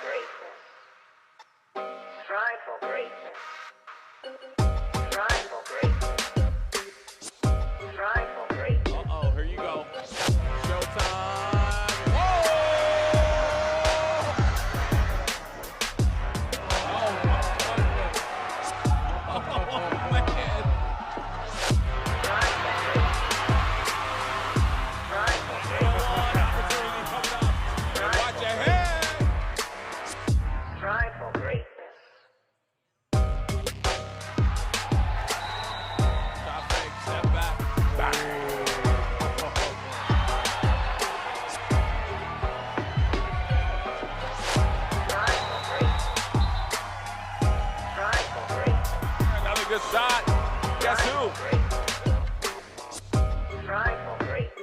greatness. Strive for greatness. Strive for greatness. Strive for greatness. Uh-oh, here you go. Showtime. Good shot. Guess who? Strive for greatness.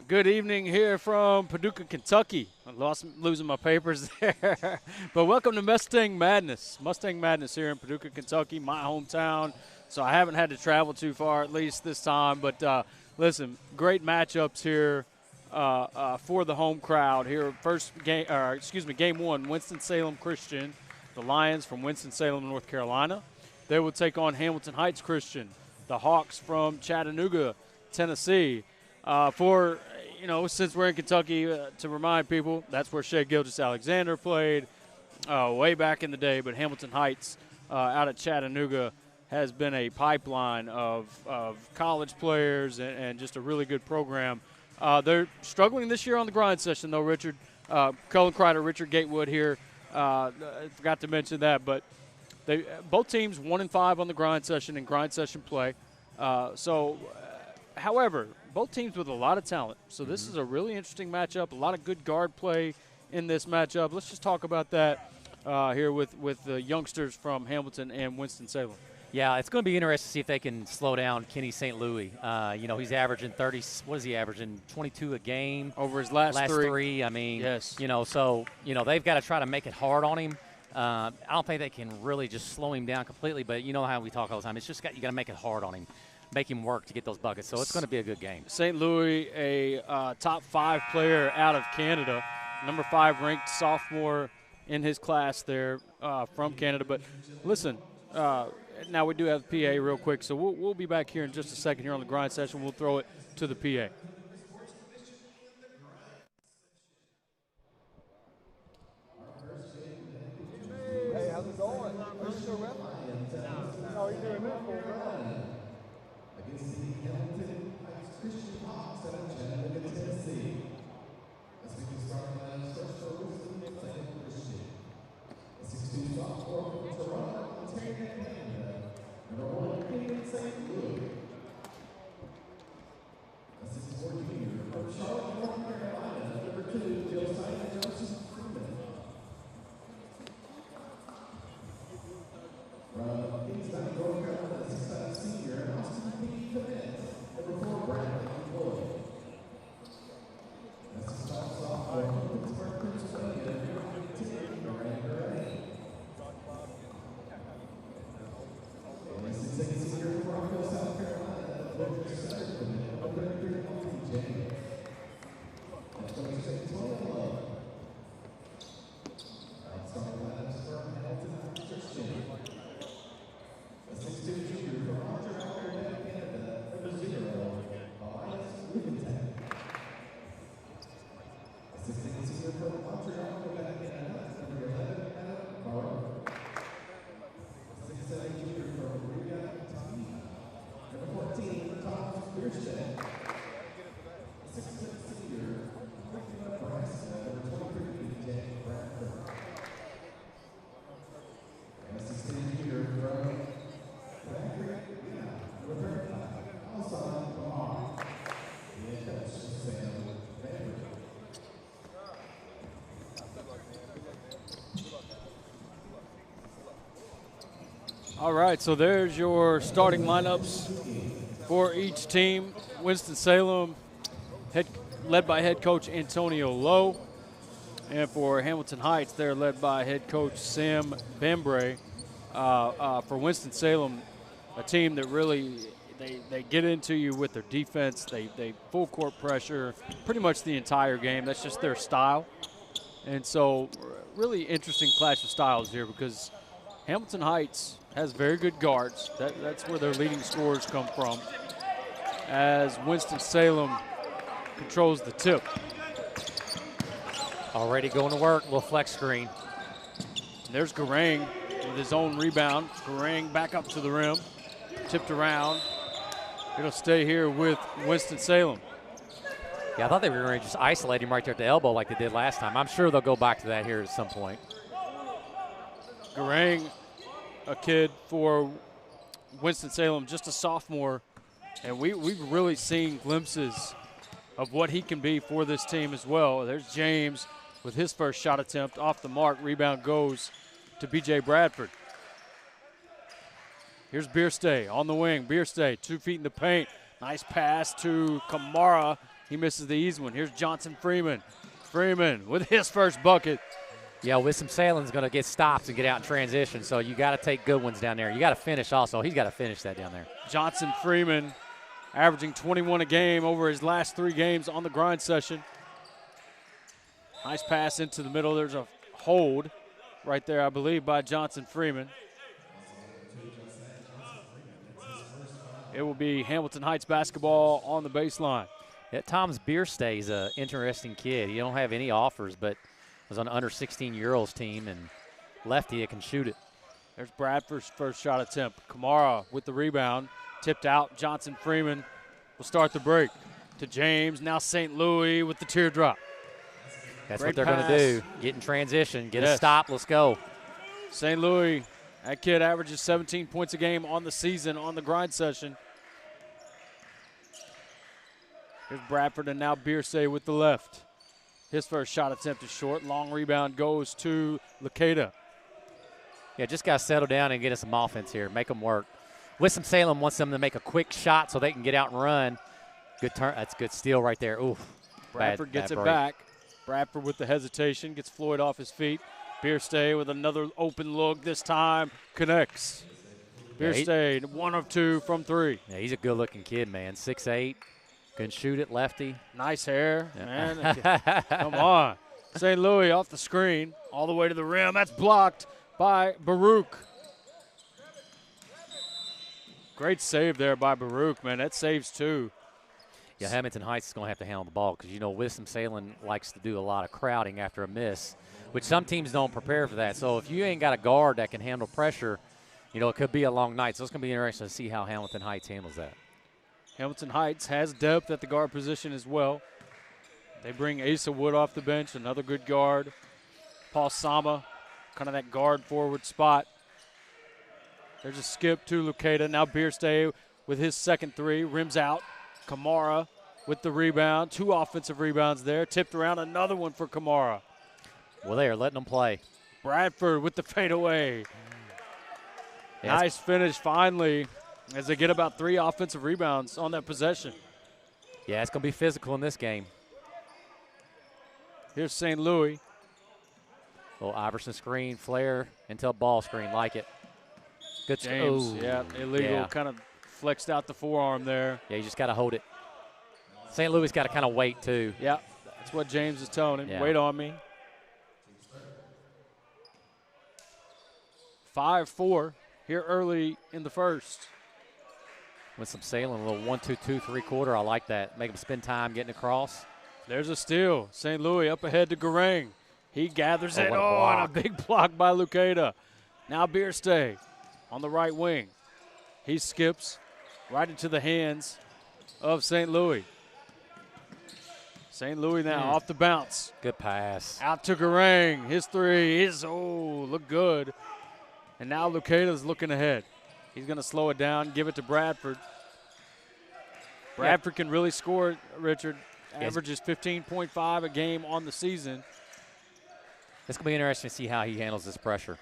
Good evening here from Paducah, Kentucky. I losing my papers there. But welcome to Mustang Madness. Mustang Madness here in Paducah, Kentucky, my hometown. So I haven't had to travel too far, at least this time. But listen, great matchups here for the home crowd here. First game, game one, Winston-Salem Christian, the Lions from Winston-Salem, North Carolina. They will take on Hamilton Heights Christian, the Hawks from Chattanooga, Tennessee. Since we're in Kentucky, to remind people, that's where Shea Gilgeous-Alexander played way back in the day. But Hamilton Heights out at Chattanooga has been a pipeline of college players and just a really good program. They're struggling this year on the grind session, though, Richard. Cullen Kreider, Richard Gatewood here. I forgot to mention that. But both teams 1-5 on the grind session and grind session play. However, both teams with a lot of talent. So this is a really interesting matchup, a lot of good guard play in this matchup. Let's just talk about that here with the youngsters from Hamilton and Winston-Salem. Yeah, it's going to be interesting to see if they can slow down Kenny St. Louis. He's averaging 30 – what is he averaging, 22 a game? Over his last three. I mean, yes. They've got to try to make it hard on him. I don't think they can really just slow him down completely, but you know how we talk all the time. It's just you got to make it hard on him. Make him work to get those buckets. So it's going to be a good game. St. Louis, a top 5 player out of Canada, number 5 ranked sophomore in his class there from Canada. But listen, now we do have the PA real quick, so we'll be back here in just a second here on the grind session. We'll throw it to the PA. Hey, how's it going? Are you still ready? No, you're doing this for Against the Hamilton Heights Christian Hawks out of Chattanooga, Tennessee. Let's make it start first for Winston Salem Christian. A 6'2" sophomore from Toronto, Ontario, Canada. Number 1, Kenny St. Louis. A 6'4" junior from Charlotte, North Carolina. Number 2, Josiah Joseph Freeman. From Kingston, North Carolina, 6'5" senior, Austin P. Commit. Number 4, Bradley Floyd. That's a sophomore from Pittsburgh, Pennsylvania. Number 10, Miranda Ray. And this is All right, so there's your starting lineups for each team. Winston-Salem, led by head coach Antonio Lowe. And for Hamilton Heights, they're led by head coach Sam Bembray. For Winston-Salem, a team that really they get into you with their defense. They full court pressure pretty much the entire game. That's just their style. And so really interesting clash of styles here because Hamilton Heights has very good guards. That's where their leading scorers come from. As Winston-Salem controls the tip. Already going to work, little flex screen. There's Garang with his own rebound. Garang back up to the rim, tipped around. It'll stay here with Winston-Salem. Yeah, I thought they were going to just isolate him right there at the elbow like they did last time. I'm sure they'll go back to that here at some point. Garang, a kid for Winston-Salem, just a sophomore, and we've really seen glimpses of what he can be for this team as well. There's James with his first shot attempt off the mark. Rebound goes to B.J. Bradford. Here's Bierstay on the wing. Bierstay, 2 feet in the paint. Nice pass to Kamara. He misses the easy one. Here's Johnson Freeman. Freeman with his first bucket. Yeah, Winston-Salem's going to get stops and get out in transition, so you got to take good ones down there. You got to finish also. He's got to finish that down there. Johnson Freeman averaging 21 a game over his last 3 games on the grind session. Nice pass into the middle. There's a hold right there, I believe, by Johnson Freeman. It will be Hamilton Heights basketball on the baseline. Yeah, Tom's Bierstay is an interesting kid. He don't have any offers, but was on an under 16-year-olds team and lefty that can shoot it. There's Bradford's first shot attempt. Kamara with the rebound. Tipped out. Johnson Freeman will start the break. To James. Now St. Louis with the teardrop. That's Great what they're going to do. Get in transition. Get a stop. Let's go. St. Louis, that kid averages 17 points a game on the season on the grind session. Here's Bradford and now Bierstay with the left. His first shot attempt is short. Long rebound goes to Luketa. Yeah, just got to settle down and get us some offense here. Make them work. Winston-Salem wants them to make a quick shot so they can get out and run. Good turn. That's good steal right there. Ooh. Bradford gets it back. Bradford with the hesitation. Gets Floyd off his feet. Bierstay with another open look. This time connects. Bierstay, 1 of 2 from 3. Yeah, he's a good-looking kid, man. 6'8". Can shoot it, lefty. Nice hair, man. Come on. St. Louis off the screen, all the way to the rim. That's blocked by Baruch. Great save there by Baruch, man. That saves 2. Yeah, Hamilton Heights is going to have to handle the ball because, you know, Winston-Salem likes to do a lot of crowding after a miss, which some teams don't prepare for that. So if you ain't got a guard that can handle pressure, you know, it could be a long night. So it's going to be interesting to see how Hamilton Heights handles that. Hamilton Heights has depth at the guard position as well. They bring Asa Wood off the bench, another good guard. Paul Sama, kind of that guard forward spot. There's a skip to Luketa. Now Bierstay with his second 3, rims out. Kamara with the rebound. 2 offensive rebounds there. Tipped around, another one for Kamara. Well, they are letting them play. Bradford with the fadeaway. Yeah, nice finish finally as they get about 3 offensive rebounds on that possession. Yeah, it's going to be physical in this game. Here's St. Louis. Little Iverson screen, flare, into ball screen, like it. Good. James, yeah, illegal, Yeah. kind of flexed out the forearm there. Yeah, you just got to hold it. St. Louis got to kind of wait, too. Yeah, that's what James is telling him. Yeah. Wait on me. 5-4 here early in the first. Winston-Salem, a little 1-2-2 3-quarter. I like that. Make them spend time getting across. There's a steal. St. Louis up ahead to Garang. He gathers it. what a Oh, and block. a big block by Luketa. Now Bierstay on the right wing. He skips right into the hands of St. Louis. St. Louis now off the bounce. Good pass. Out to Garang. His 3 is, look good. And now Luketa's looking ahead. He's going to slow it down, give it to Bradford. Bradford can really score, Richard. Averages 15.5 a game on the season. It's going to be interesting to see how he handles this pressure.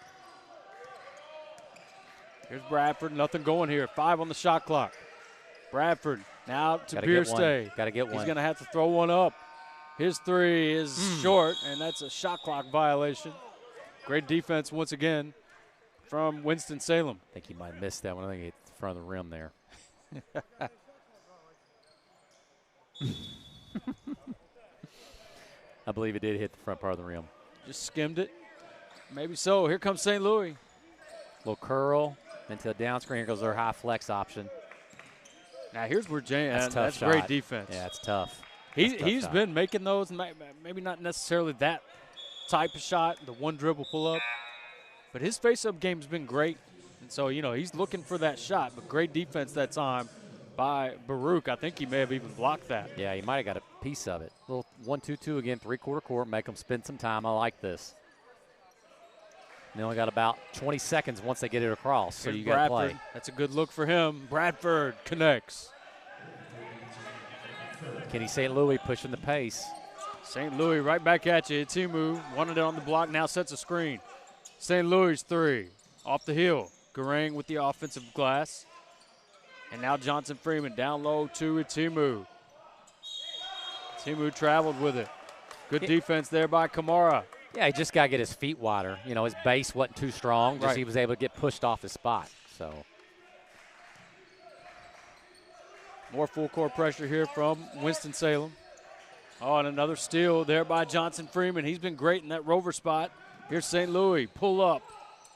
Here's Bradford. Nothing going here. 5 on the shot clock. Bradford now to Bierstay. Got to get one. He's going to have to throw one up. His 3 is short, and that's a shot clock violation. Great defense once again from Winston Salem. I think he might have missed that one. I think he hit the front of the rim there. I believe it did hit the front part of the rim. Just skimmed it. Maybe so. Here comes St. Louis. Little curl into the down screen. Here goes their high flex option. Now here's where James. That's shot. Great defense. Yeah, it's tough. He's been making those. Maybe not necessarily that type of shot, the one dribble pull up, but his face-up game's been great. And so he's looking for that shot. But great defense that time by Baruch. I think he may have even blocked that. Yeah, he might have got a piece of it. Little 1-2-2 again, 3/4 court. Make them spend some time. I like this. They only got about 20 seconds once they get it across, so you got to play. That's a good look for him. Bradford connects. Kenny St. Louis pushing the pace. St. Louis right back at you. Timu wanted it on the block, now sets a screen. St. Louis 3 off the heel. Garang with the offensive glass. And now Johnson Freeman down low to Timu. Timu traveled with it. Good defense there by Kamara. Yeah, he just got to get his feet wider. His base wasn't too strong. Just he was able to get pushed off his spot. So more full court pressure here from Winston-Salem. Oh, and another steal there by Johnson Freeman. He's been great in that rover spot. Here's St. Louis. Pull up.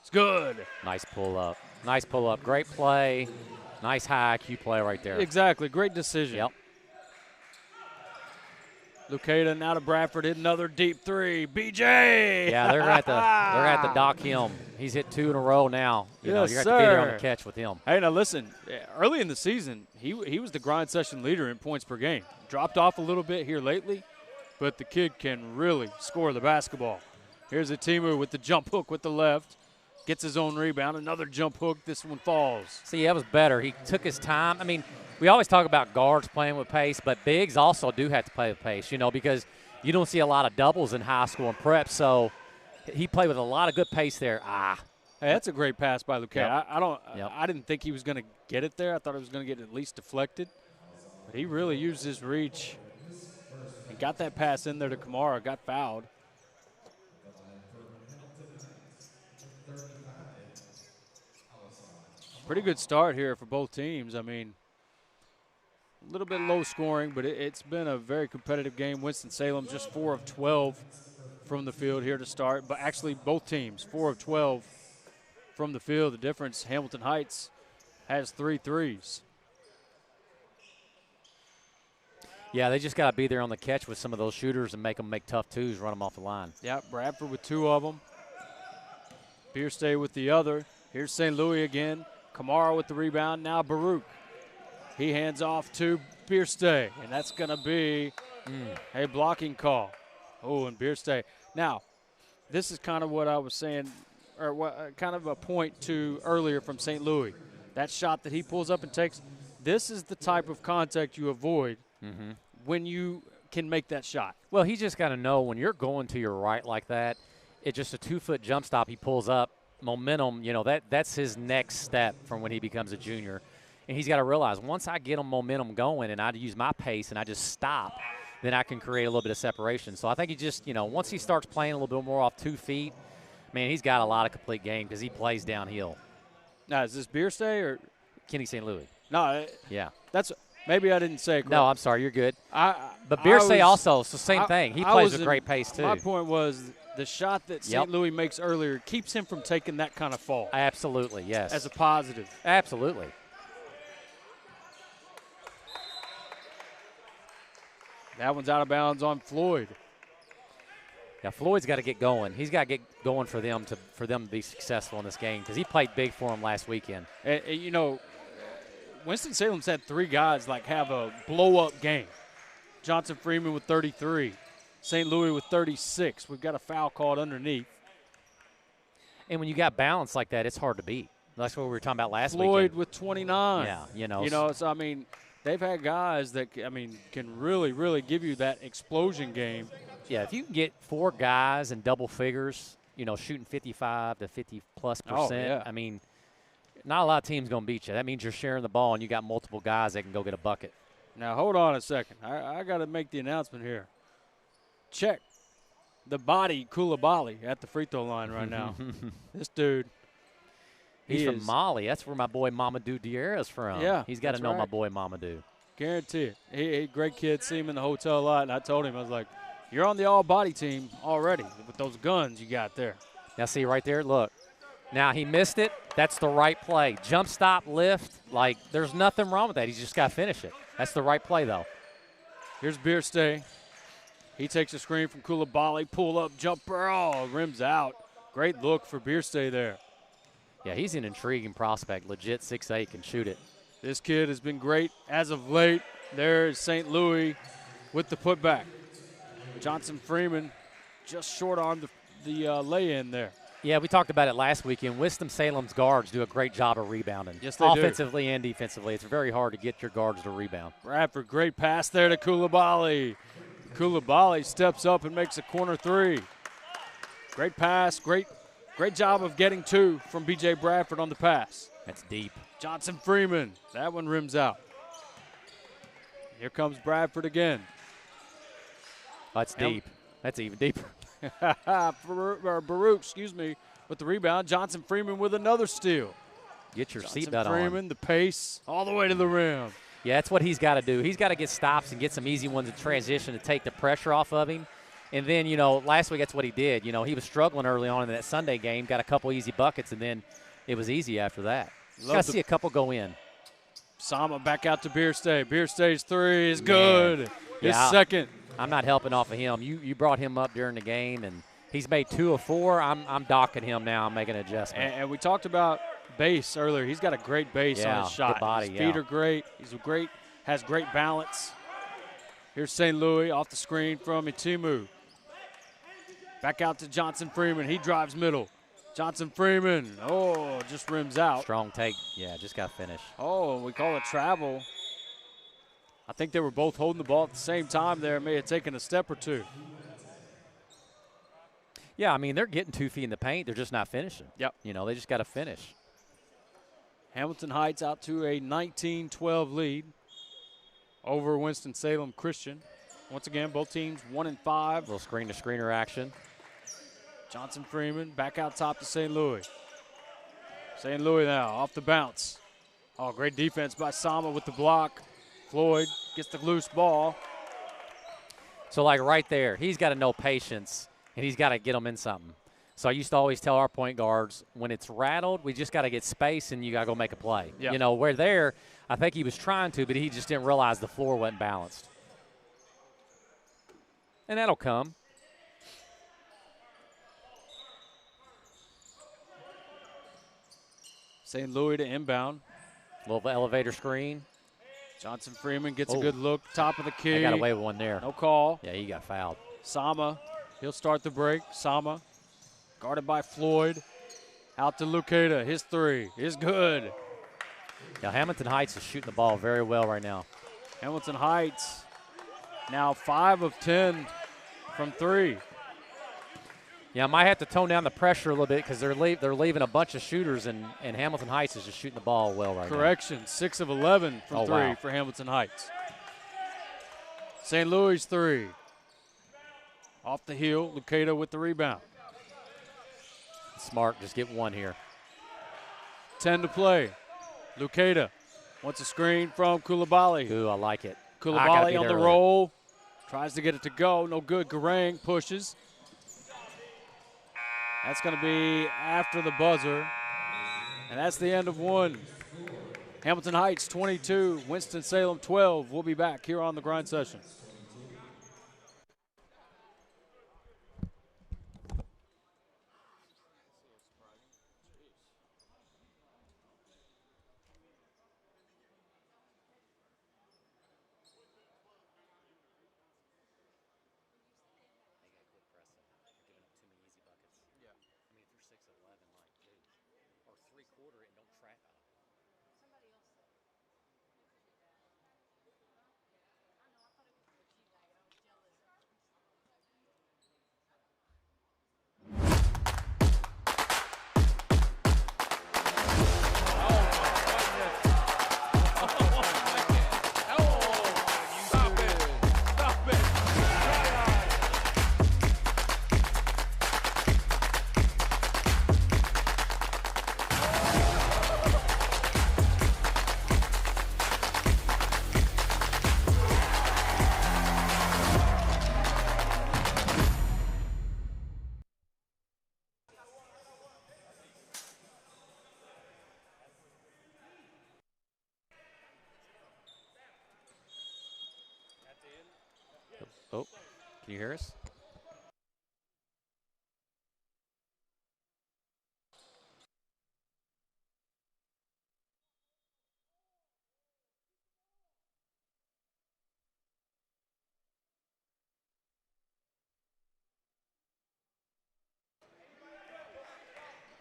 It's good. Nice pull up. Nice pull up. Great play. Nice high IQ play right there. Exactly. Great decision. Yep. Lucada now to Bradford. Hit another deep 3. BJ. Yeah, they're going to have to dock him. He's hit 2 in a row now. You're going to have to be there on the catch with him. Hey, now listen. Early in the season, he was the grind session leader in points per game. Dropped off a little bit here lately, but the kid can really score the basketball. Here's a Timu with the jump hook with the left. Gets his own rebound. Another jump hook. This one falls. See, that was better. He took his time. I mean, we always talk about guards playing with pace, but bigs also do have to play with pace, because you don't see a lot of doubles in high school and prep. So he played with a lot of good pace there. Hey, that's a great pass by Lucas. Yep. I didn't think he was going to get it there. I thought he was going to get at least deflected. But he really used his reach and got that pass in there to Kamara. Got fouled. Pretty good start here for both teams. I mean, a little bit low scoring, but it's been a very competitive game. Winston-Salem just 4 of 12 from the field here to start. But actually, both teams, 4 of 12 from the field. The difference, Hamilton Heights has 3 threes. Yeah, they just got to be there on the catch with some of those shooters and make them make tough twos, run them off the line. Yeah, Bradford with 2 of them. Bierstay with the other. Here's St. Louis again. Kamara with the rebound. Now Baruch. He hands off to Bierstay, and that's going to be a blocking call. Oh, and Bierstay. Now, this is kind of what I was saying, or what, kind of a point to earlier from St. Louis. That shot that he pulls up and takes, this is the type of contact you avoid when you can make that shot. Well, he just got to know when you're going to your right like that, it's just a 2-foot jump stop he pulls up. Momentum, that's his next step from when he becomes a junior. And he's got to realize once I get him momentum going and I use my pace and I just stop, then I can create a little bit of separation. So I think he just, once he starts playing a little bit more off 2 feet, man, he's got a lot of complete game because he plays downhill. Now, is this Bierstay or Kenny St. Louis? No. Yeah. That's maybe I didn't say it correct. No, I'm sorry. You're good. But Bierstay also, so same thing. He plays with great pace too. My point was the shot that St. Louis makes earlier keeps him from taking that kind of fall. Absolutely, yes. As a positive. Absolutely. That one's out of bounds on Floyd. Yeah, Floyd's got to get going. He's got to get going for them to be successful in this game because he played big for them last weekend. Winston-Salem's had 3 guys have a blow-up game. Johnson Freeman with 33. St. Louis with 36. We've got a foul called underneath. And when you got balance like that, it's hard to beat. That's what we were talking about last Floyd weekend. with 29. Yeah, so I mean, they've had guys that can really, really give you that explosion game. Yeah, if you can get 4 guys in double figures, shooting 55 to 50+%. Oh, yeah. I mean, not a lot of teams going to beat you. That means you're sharing the ball and you got multiple guys that can go get a bucket. Now, hold on a second. I got to make the announcement here. Check the body Koulibaly at the free throw line right now. This dude. He's from Mali. That's where my boy Mamadou Diarra is from. Yeah, he's got to that's know right. my boy Mamadou. Guarantee it. He great kid. See him in the hotel a lot, and I told him, I was like, you're on the all-body team already with those guns you got there. Now, see right there, look. Now, he missed it. That's the right play. Jump stop, lift. Like, there's nothing wrong with that. He's just got to finish it. That's the right play, though. Here's Bierstay. He takes a screen from Koulibaly. Pull-up jumper. Oh, rims out. Great look for Bierstay there. Yeah, he's an intriguing prospect. Legit 6'8", can shoot it. This kid has been great as of late. There is St. Louis with the putback. Johnson Freeman just short-armed the lay-in there. Yeah, we talked about it last weekend. Winston Salem's guards do a great job of rebounding. Yes, they do. Offensively and defensively. It's very hard to get your guards to rebound. Bradford, great pass there to Koulibaly. Koulibaly steps up and makes a corner three. Great pass, great job of getting two from B.J. Bradford on the pass. That's deep. Johnson Freeman, that one rims out. Here comes Bradford again. That's deep. That's even deeper. Baruch, with the rebound. Johnson Freeman with another steal. Get your Johnson seatbelt Freeman, on. the pace, all the way to the rim. Yeah, that's what he's got to do. He's got to get stops and get some easy ones in transition to take the pressure off of him. And then, last week that's what he did. He was struggling early on in that Sunday game, got a couple easy buckets, and then it was easy after that. Got to see a couple go in. Sama back out to Bierstay. Bierstay's three is good. His second. I'm not helping off of him. You brought him up during the game, and he's made 2 of 4. I'm docking him now. I'm making an adjustment. And we talked about base earlier. He's got a great base on his shot. Good body, his feet are great. Has great balance. Here's St. Louis off the screen from Itimu. Back out to Johnson Freeman. He drives middle. Johnson Freeman, just rims out. Strong take. Yeah, just got to finish. Oh, we call it travel. I think they were both holding the ball at the same time there. May have taken a step or two. Yeah, I mean, they're getting 2 feet in the paint. They're just not finishing. Yep. They just got to finish. Hamilton Heights out to a 19-12 lead over Winston-Salem Christian. Once again, both teams 1-5. Little screen-to-screener action. Johnson Freeman back out top to St. Louis. St. Louis now off the bounce. Oh, great defense by Sama with the block. Floyd gets the loose ball. So, like right there, he's got to know patience, and he's got to get them in something. So I used to always tell our point guards, when it's rattled, we just got to get space, and you got to go make a play. Yep. Where there, I think he was trying to, but he just didn't realize the floor wasn't balanced. And that'll come. St. Louis to inbound. Little elevator screen. Johnson Freeman gets a good look. Top of the key. I got away with one there. No call. Yeah, he got fouled. Sama, he'll start the break. Sama, guarded by Floyd. Out to Lucada. His three is good. Yeah, Hamilton Heights is shooting the ball very well right now. Hamilton Heights now 5 of 10 from 3. Yeah, I might have to tone down the pressure a little bit because they're leaving a bunch of shooters, and Hamilton Heights is just shooting the ball well right now. Correction, 6 of 11 from 3 for Hamilton Heights. St. Louis 3. Off the heel, Lucada with the rebound. Smart, just get one here. 10 to play. Lucada wants a screen from Koulibaly. Ooh, I like it. Koulibaly on the roll. Tries to get it to go. No good. Garang pushes. That's going to be after the buzzer. And that's the end of one. Hamilton Heights 22, Winston-Salem 12. We'll be back here on the Grind Session. Can you hear us?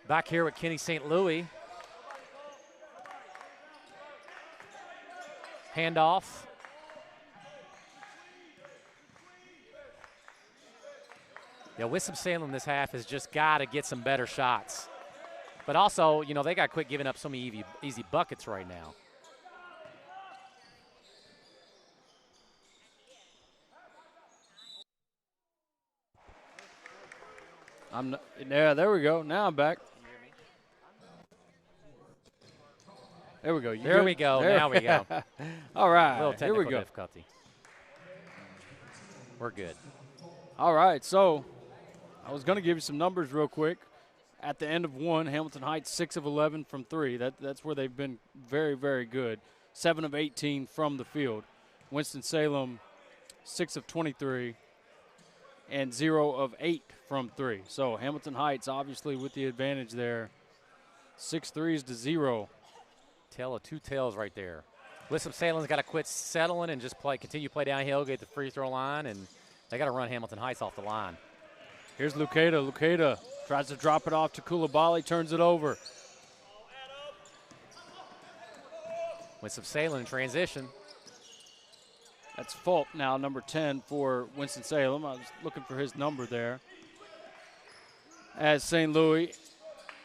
Back here with Kenny St. Louis. Handoff. Yeah, Winston-Salem this half has just got to get some better shots. But also, you know, they got to quit giving up so many easy buckets right now. There we go. Now I'm back. There we go. There we go. Now we go. All right. A little Here we technical go. difficulty. We're good. All right. So I was going to give you some numbers real quick. At the end of one, Hamilton Heights 6 of 11 from 3. That's where they've been very, very good. 7 of 18 from the field. Winston-Salem 6 of 23 and 0 of 8 from 3. So Hamilton Heights obviously with the advantage there. 6 threes to 0. Tale of two tales right there. Winston-Salem's got to quit settling and just continue play downhill, get the free throw line, and they got to run Hamilton Heights off the line. Here's Lucada. Lucada tries to drop it off to Koulibaly, turns it over. Winston-Salem in transition. That's Fulp now, number 10 for Winston-Salem. I was looking for his number there. As St. Louis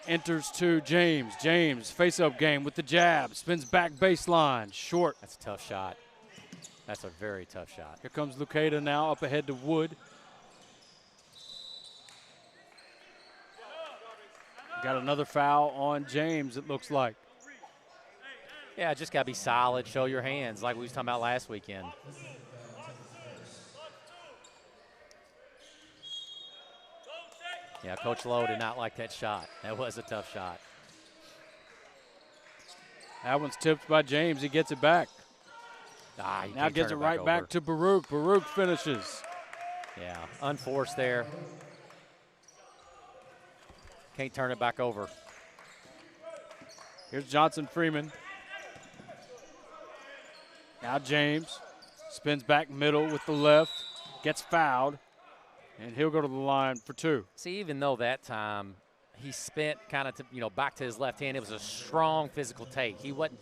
enters to James. James, face-up game with the jab. Spins back baseline. Short. That's a tough shot. That's a very tough shot. Here comes Lucada now up ahead to Wood. Got another foul on James, it looks like. Yeah, just got to be solid, show your hands like we was talking about last weekend. Yeah, Coach Lowe did not like that shot. That was a tough shot. That one's tipped by James. He gets it back. He Now can't gets it turn right back to Baruch. Baruch finishes. Yeah, unforced there. Can't turn it back over. Here's Johnson Freeman. Now James spins back middle with the left, gets fouled, and he'll go to the line for 2. See, even though that time he spent kind of back to his left hand, it was a strong physical take. He wasn't.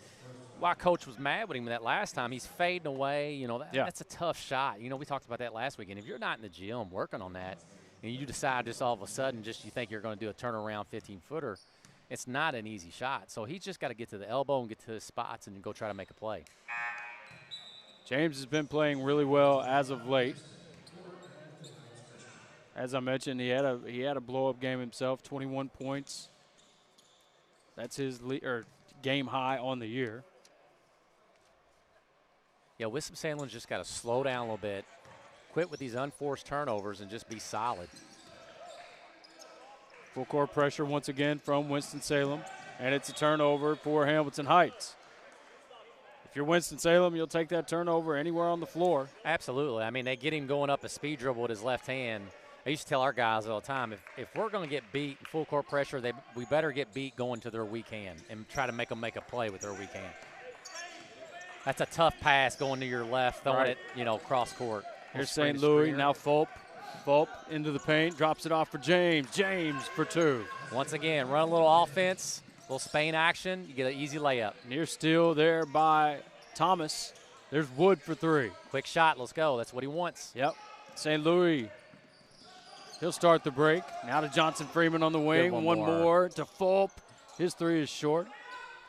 Why Coach was mad with him that last time, he's fading away. That's a tough shot. We talked about that last weekend. If you're not in the gym working on that, and you decide just all of a sudden you think you're going to do a turnaround 15-footer, it's not an easy shot. So he's just got to get to the elbow and get to his spots and go try to make a play. James has been playing really well as of late. As I mentioned, he had a blow-up game himself, 21 points. That's his game high on the year. Yeah, Winston-Salem's just got to slow down a little bit, quit with these unforced turnovers, and just be solid. Full court pressure once again from Winston-Salem, and it's a turnover for Hamilton Heights. If you're Winston-Salem, you'll take that turnover anywhere on the floor. Absolutely. I mean, they get him going up a speed dribble with his left hand. I used to tell our guys all the time, if we're going to get beat full court pressure, we better get beat going to their weak hand and try to make them make a play with their weak hand. That's a tough pass going to your left, throwing it, cross court. Here's St. Louis, now Fulp. Fulp into the paint, drops it off for James. James for 2. Once again, run a little offense, a little Spain action, you get an easy layup. Near steal there by Thomas. There's Wood for 3. Quick shot, let's go. That's what he wants. Yep. St. Louis, he'll start the break. Now to Johnson Freeman on the wing. One more to Fulp. His 3 is short.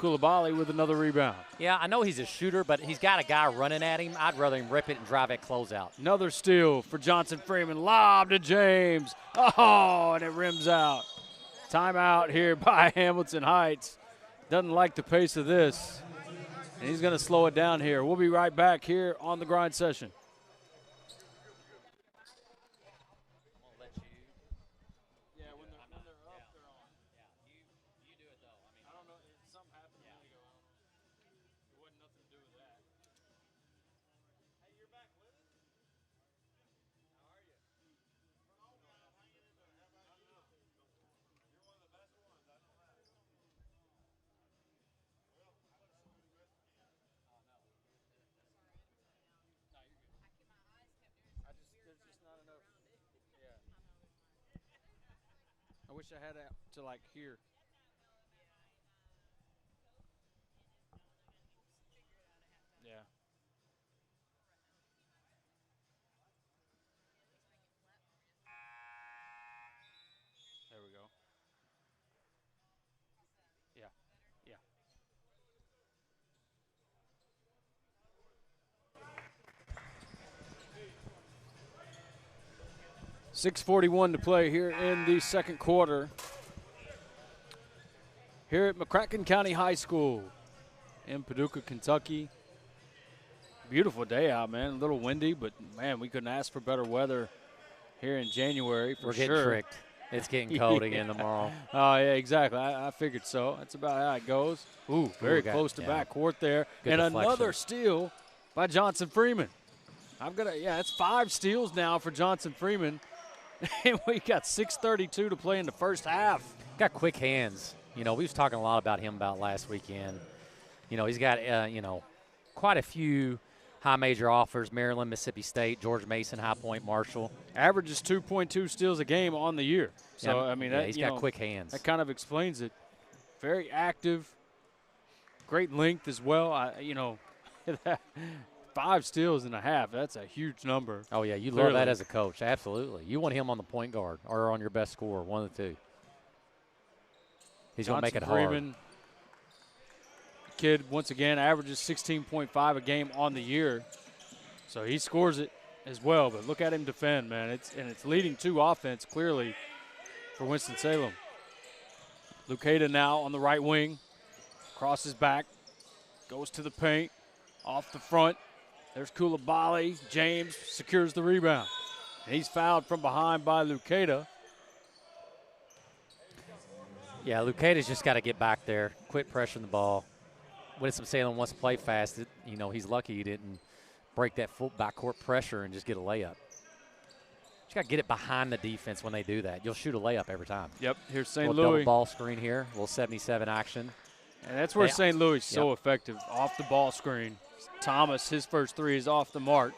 Koulibaly with another rebound. Yeah, I know he's a shooter, but he's got a guy running at him. I'd rather him rip it and drive at closeout. Another steal for Johnson Freeman. Lob to James. Oh, and it rims out. Timeout here by Hamilton Heights. Doesn't like the pace of this. And he's going to slow it down here. We'll be right back here on the grind session. wish I had it to like here. Yeah. There we go. Yeah. Yeah. 6:41 to play here in the second quarter. Here at McCracken County High School in Paducah, Kentucky. Beautiful day out, man. A little windy, but man, we couldn't ask for better weather here in January for We're sure. getting tricked. It's getting cold again tomorrow. Oh, yeah, exactly. I figured so. That's about how it goes. Ooh, very close to backcourt there. Good and deflection. another steal by Johnson Freeman. It's 5 steals now for Johnson Freeman. And we got 6:32 to play in the first half. Got quick hands. You know, we was talking a lot about him last weekend. You know, he's got, quite a few high major offers, Maryland, Mississippi State, George Mason, High Point, Marshall. Averages 2.2 steals a game on the year. So, he's got quick hands. That kind of explains it. Very active, great length as well. 5 steals and a half, that's a huge number. Oh, yeah, you Clearly. love that as a coach. Absolutely. You want him on the point guard or on your best scorer, one of the two. He's going to make it Freeman, hard. Kid, once again, averages 16.5 a game on the year. So he scores it as well. But look at him defend, man. It's leading to offense, clearly, for Winston-Salem. Lucada now on the right wing. Crosses back. Goes to the paint. Off the front. There's Koulibaly. James secures the rebound. And he's fouled from behind by Lucada. Yeah, Lucada's just got to get back there, quit pressuring the ball. Winston-Salem wants to play fast. He's lucky he didn't break that full backcourt pressure and just get a layup. You got to get it behind the defense when they do that. You'll shoot a layup every time. Yep, here's St. Little Louis. double ball screen here, a little 77 action. And that's where St. Louis is so effective, off the ball screen. Thomas, his first 3 is off the mark.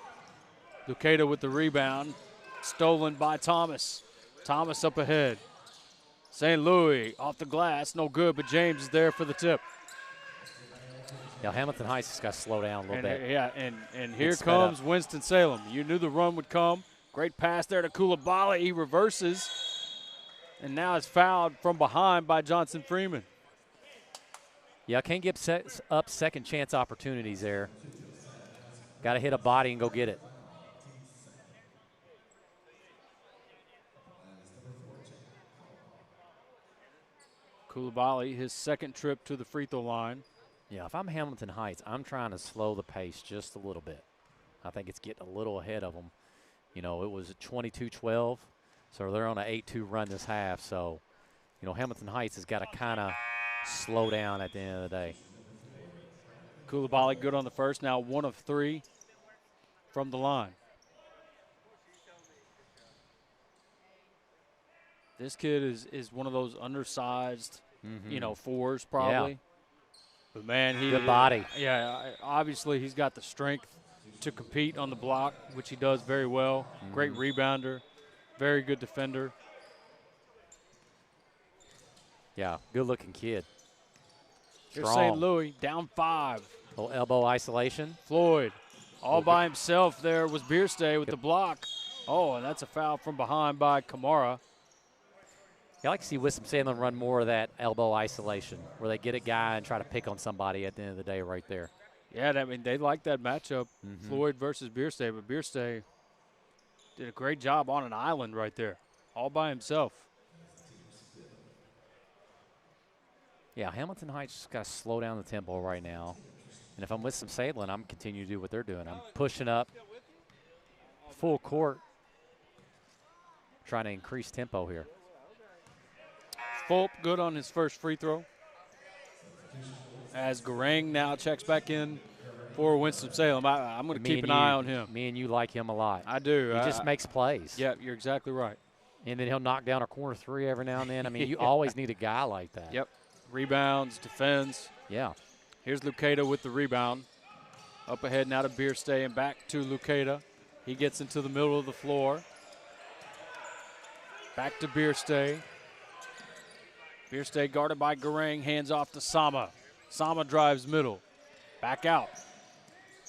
Lucada with the rebound, stolen by Thomas. Thomas up ahead. St. Louis off the glass, no good, but James is there for the tip. Yeah, Hamilton Heights has got to slow down a little bit. Yeah, and here comes Winston-Salem. You knew the run would come. Great pass there to Koulibaly. He reverses, and now it's fouled from behind by Johnson Freeman. Yeah, can't get up second chance opportunities there. Got to hit a body and go get it. Koulibaly, his second trip to the free throw line. Yeah, if I'm Hamilton Heights, I'm trying to slow the pace just a little bit. I think it's getting a little ahead of them. It was 22-12, so they're on an 8-2 run this half. So, Hamilton Heights has got to kind of slow down at the end of the day. Koulibaly good on the first, now 1 of 3 from the line. This kid is one of those undersized, fours probably. Yeah. But, man, good body. Yeah, obviously he's got the strength to compete on the block, which he does very well. Great rebounder, very good defender. Yeah, good-looking kid. Here's St. Louis, down 5. Little elbow isolation. Floyd, all by himself there was Bierstay with the block. Oh, and that's a foul from behind by Kamara. I like to see Winston-Salem run more of that elbow isolation where they get a guy and try to pick on somebody at the end of the day right there. Yeah, they like that matchup, Floyd versus Bierstay, but Bierstay did a great job on an island right there, all by himself. Yeah, Hamilton Heights just got to slow down the tempo right now. And if I'm Winston-Salem, I'm continuing to do what they're doing. I'm pushing up full court, trying to increase tempo here. Fulp good on his first free throw. As Garang now checks back in for Winston-Salem. I'm going to keep an eye on him. Me and you like him a lot. I do. He just makes plays. Yeah, you're exactly right. And then he'll knock down a corner 3 every now and then. You always need a guy like that. Yep. Rebounds, defends. Yeah. Here's Lucada with the rebound. Up ahead now to Bierstay and back to Lucada. He gets into the middle of the floor. Back to Bierstay. Bierste guarded by Garang, hands off to Sama. Sama drives middle. Back out.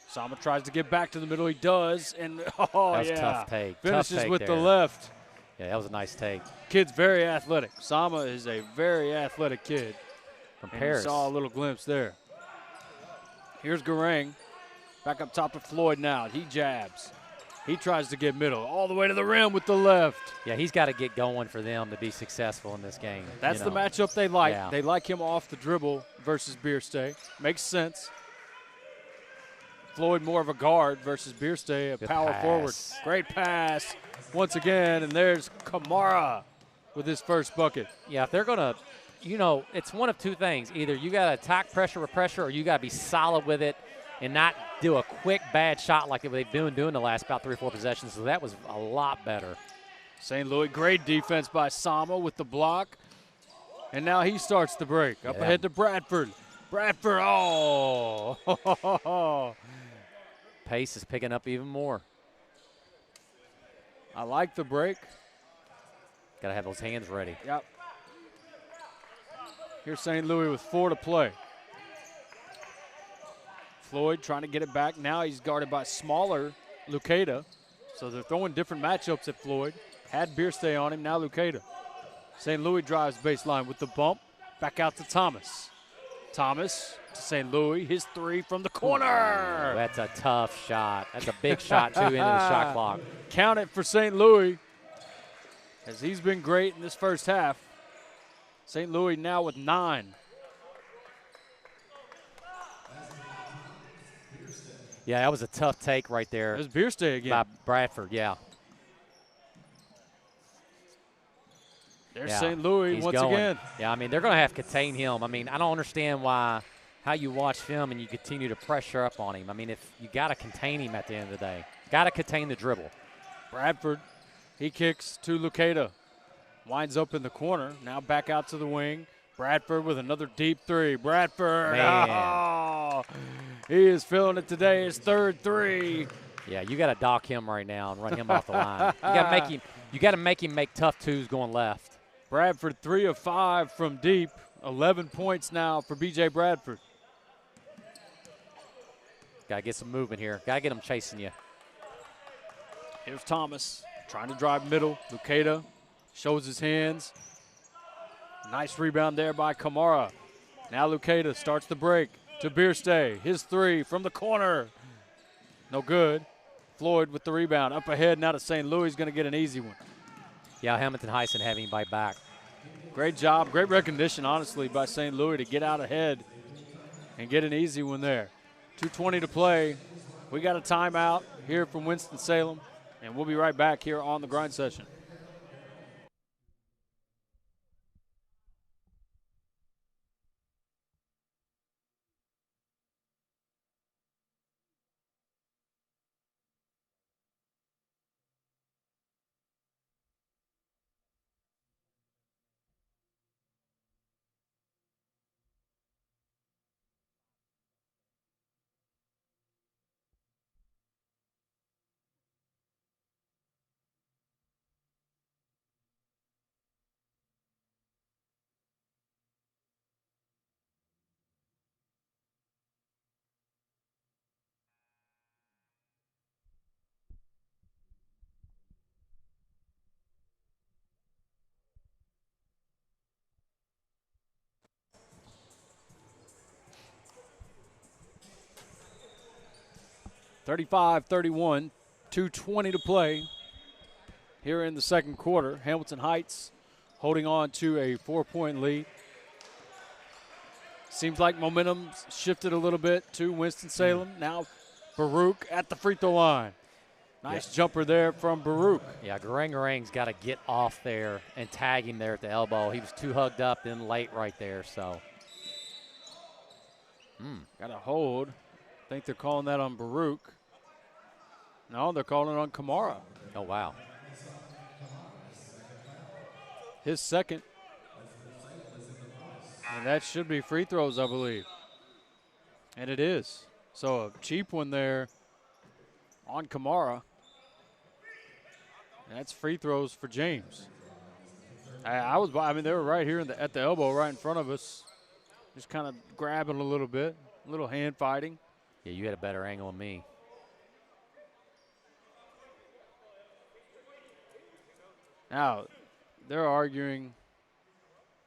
Sama tries to get back to the middle. He does, and oh, That was yeah. a tough take. Finishes Tough take with the there. left. Yeah, that was a nice take. Kid's very athletic. Sama is a very athletic kid. From And Paris. you saw a little glimpse there. Here's Garang. Back up top to Floyd now. He jabs. He tries to get middle. All the way to the rim with the left. Yeah, he's got to get going for them to be successful in this game. That's you the know. matchup they like. Yeah. They like him off the dribble versus Bierste. Makes sense. Floyd more of a guard versus Bierste, a Good power pass. forward. Great pass once again, and there's Kamara with his first bucket. Yeah, if they're going to, it's one of two things. Either you got to attack pressure with pressure, or you got to be solid with it and not do a quick bad shot like they've been doing the last about 3 or 4 possessions. So that was a lot better. St. Louis, great defense by Sama with the block. And now he starts the break. Up Yeah. ahead to Bradford. Bradford, oh. Pace is picking up even more. I like the break. Got to have those hands ready. Yep. Here's St. Louis with 4 to play. Floyd trying to get it back. Now he's guarded by smaller Lucada. So they're throwing different matchups at Floyd. Had Bierste on him, now Lucada. St. Louis drives baseline with the bump. Back out to Thomas. Thomas to St. Louis. His 3 from the corner. That's a tough shot. That's a big shot, too, into the shot clock. Count it for St. Louis, as he's been great in this first half. St. Louis now with 9. Yeah, that was a tough take right there There's Bierste again. by Bradford, yeah. There's Yeah, St. Louis he's once going. again. Yeah, I mean, they're going to have to contain him. I mean, I don't understand how you watch film and you continue to pressure up on him. I mean, if you got to contain him at the end of the day. Got to contain the dribble. Bradford, he kicks to Lucada. Winds up in the corner. Now back out to the wing. Bradford with another deep 3. Bradford. Man. Oh, he is feeling it today. His 3rd 3. Yeah, you got to dock him right now and run him off the line. You got to make him make tough twos going left. Bradford 3 of 5 from deep. 11 points now for B.J. Bradford. Got to get some movement here. Got to get them chasing you. Here's Thomas trying to drive middle. Lucada shows his hands. Nice rebound there by Kamara. Now Lucada starts the break to Bierste. His 3 from the corner. No good. Floyd with the rebound. Up ahead now to St. Louis. Going to get an easy one. Yeah, Hamilton Heisen having him bite back. Great job. Great recognition, honestly, by St. Louis to get out ahead and get an easy one there. 2:20 to play. We got a timeout here from Winston-Salem, and we'll be right back here on the grind session. (35-31), 2:20 to play here in the second quarter. Hamilton Heights holding on to a 4-point lead. Seems like momentum shifted a little bit to Winston-Salem. Now Baruch at the free throw line. Nice jumper there from Baruch. Yeah, Garang's got to get off there and tag him there at the elbow. He was too hugged up then late right there, so. Got a hold. I think they're calling that on Baruch. No, they're calling it on Kamara. Oh, wow. His second. And that should be free throws, I believe. And it is. So a cheap one there on Kamara. And that's free throws for James. I mean, they were right here at the elbow, right in front of us. Just kind of grabbing a little bit, a little hand fighting. Yeah, you had a better angle than me. Now, they're arguing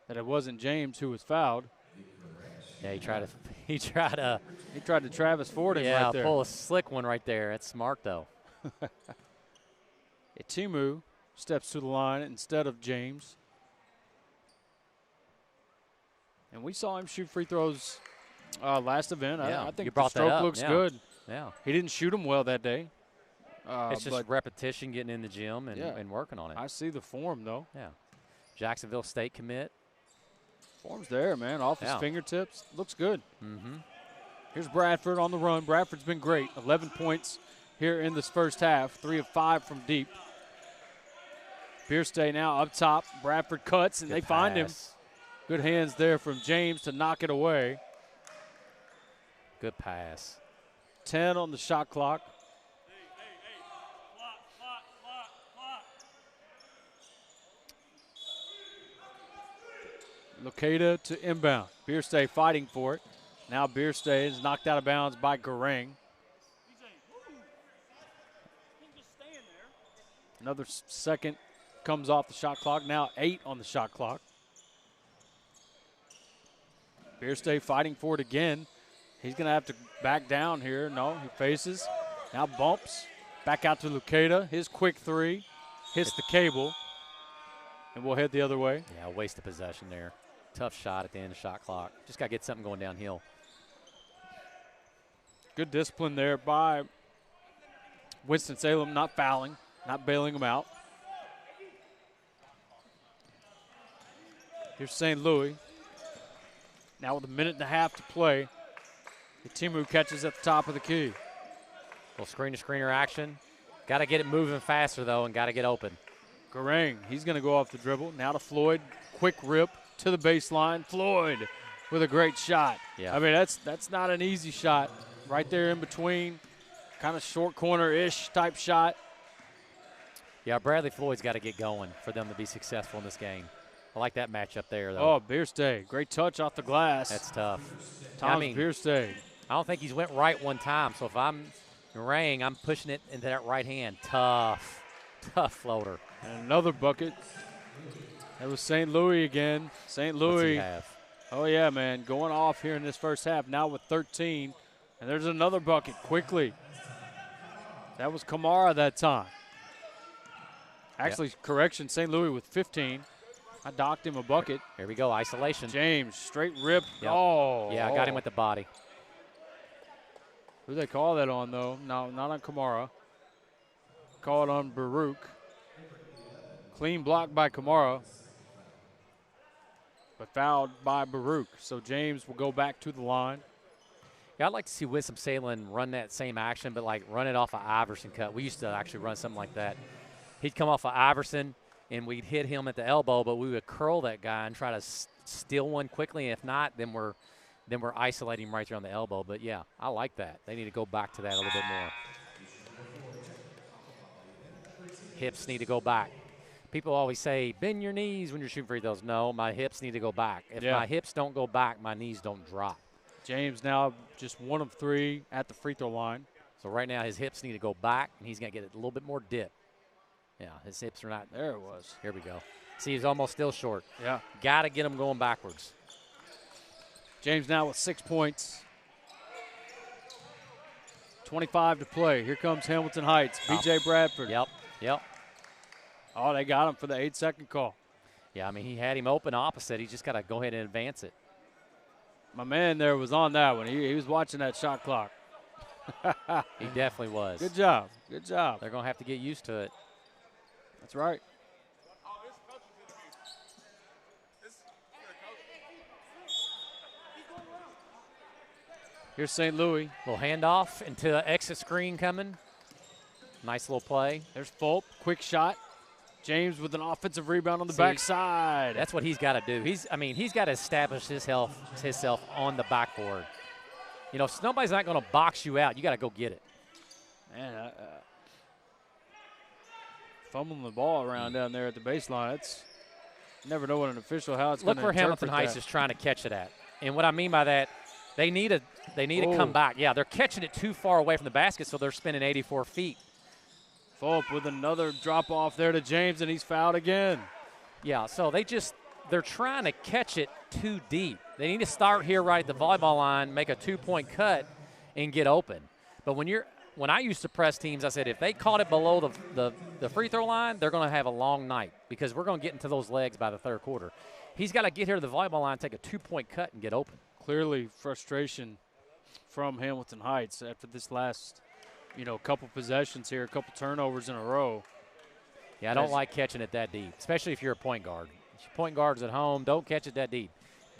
that it wasn't James who was fouled. Yeah, he tried to Travis Ford him right there. pull a slick one right there. That's smart though. Timu steps to the line instead of James. And we saw him shoot free throws last event. Yeah, I think you the brought that stroke up, looks yeah. good. Yeah. He didn't shoot them well that day. It's just repetition, getting in the gym and, yeah. and working on it. I see the form, though. Yeah. Jacksonville State commit. Form's there, man. Off his Yeah. fingertips. Looks good. Mm-hmm. Here's Bradford on the run. Bradford's been great. 11 points here in this first half. 3 of 5 from deep. Bierstay now up top. Bradford cuts, and they find him. Good hands there from James to knock it away. Good pass. 10 on the shot clock. Locata to inbound. Bierstay fighting for it. Now Bierstay is knocked out of bounds by Garang. Another second comes off the shot clock. Now 8 on the shot clock. Bierstay fighting for it again. He's going to have to back down here. No, he faces. Now bumps. Back out to Locata. His quick three hits the cable. And we'll head the other way. Yeah, waste of possession there. Tough shot at the end of the shot clock. Just got to get something going downhill. Good discipline there by Winston Salem, not fouling, not bailing him out. Here's St. Louis. Now with a minute and a half to play. Timu catches at the top of the key. Little screen-to-screener action. Got to get it moving faster, though, and got to get open. Garang, he's going to go off the dribble. Now to Floyd. Quick rip to the baseline. Floyd with a great shot. Yeah. I mean, that's not an easy shot. Right there in between. Kind of short corner-ish type shot. Yeah, Bradley Floyd's got to get going for them to be successful in this game. I like that matchup there, though. Oh, Bierstay. Great touch off the glass. That's tough. Thomas Bierstay. I don't think he's went right one time. So if I'm Rang, I'm pushing it into that right hand. Tough floater. And another bucket. That was St. Louis again. St. Louis. What's he have? Oh, yeah, man. Going off here in this first half. Now with 13. And there's another bucket quickly. That was Kamara that time. Actually, correction, St. Louis with 15. I docked him a bucket. Here we go, isolation. James, straight rip. Yep. Oh. Yeah, I got him with the body. Who they call that on, though? No, not on Kamara. Call it on Baruch. Clean block by Kamara, but fouled by Baruch. So James will go back to the line. Yeah, I'd like to see Winston Salem run that same action, but like run it off of Iverson cut. We used to actually run something like that. He'd come off of Iverson, and we'd hit him at the elbow, but we would curl that guy and try to steal one quickly. And if not, then we're isolating him right there on the elbow. But, yeah, I like that. They need to go back to that a little bit more. Hips need to go back. People always say, bend your knees when you're shooting free throws. No, my hips need to go back. If my hips don't go back, my knees don't drop. James now just 1 of 3 at the free throw line. So right now his hips need to go back, and he's going to get a little bit more dip. Yeah, his hips are not. There it was. Here we go. See, he's almost still short. Yeah. Got to get him going backwards. James now with 6 points. 25 to play. Here comes Hamilton Heights. B.J. Bradford. Yep. Oh, they got him for the 8-second call. Yeah, I mean, he had him open opposite. He just got to go ahead and advance it. My man there was on that one. He was watching that shot clock. He definitely was. Good job. Good job. They're going to have to get used to it. That's right. Here's St. Louis. Little handoff into an exit screen coming. Nice little play. There's Fulp. Quick shot. James with an offensive rebound on the backside. That's what he's got to do. He's got to establish himself on the backboard. You know, nobody's not going to box you out. You got to go get it. Man, fumbling the ball around down there at the baseline. never know what an official how it's going Look to where interpret Hamilton Heights that. is trying to catch it at. And what I mean by that, they need to come back. Yeah, they're catching it too far away from the basket, so they're spinning 84 feet. Fulp with another drop off there to James, and he's fouled again. Yeah, so they're trying to catch it too deep. They need to start here right at the volleyball line, make a 2-point cut, and get open. But when I used to press teams, I said if they caught it below the free throw line, they're going to have a long night because we're going to get into those legs by the third quarter. He's got to get here to the volleyball line, take a 2-point cut, and get open. Clearly frustration from Hamilton Heights after this last, couple possessions here, a couple turnovers in a row. Yeah, I don't like catching it that deep, especially if you're a point guard. If your point guard's at home, don't catch it that deep.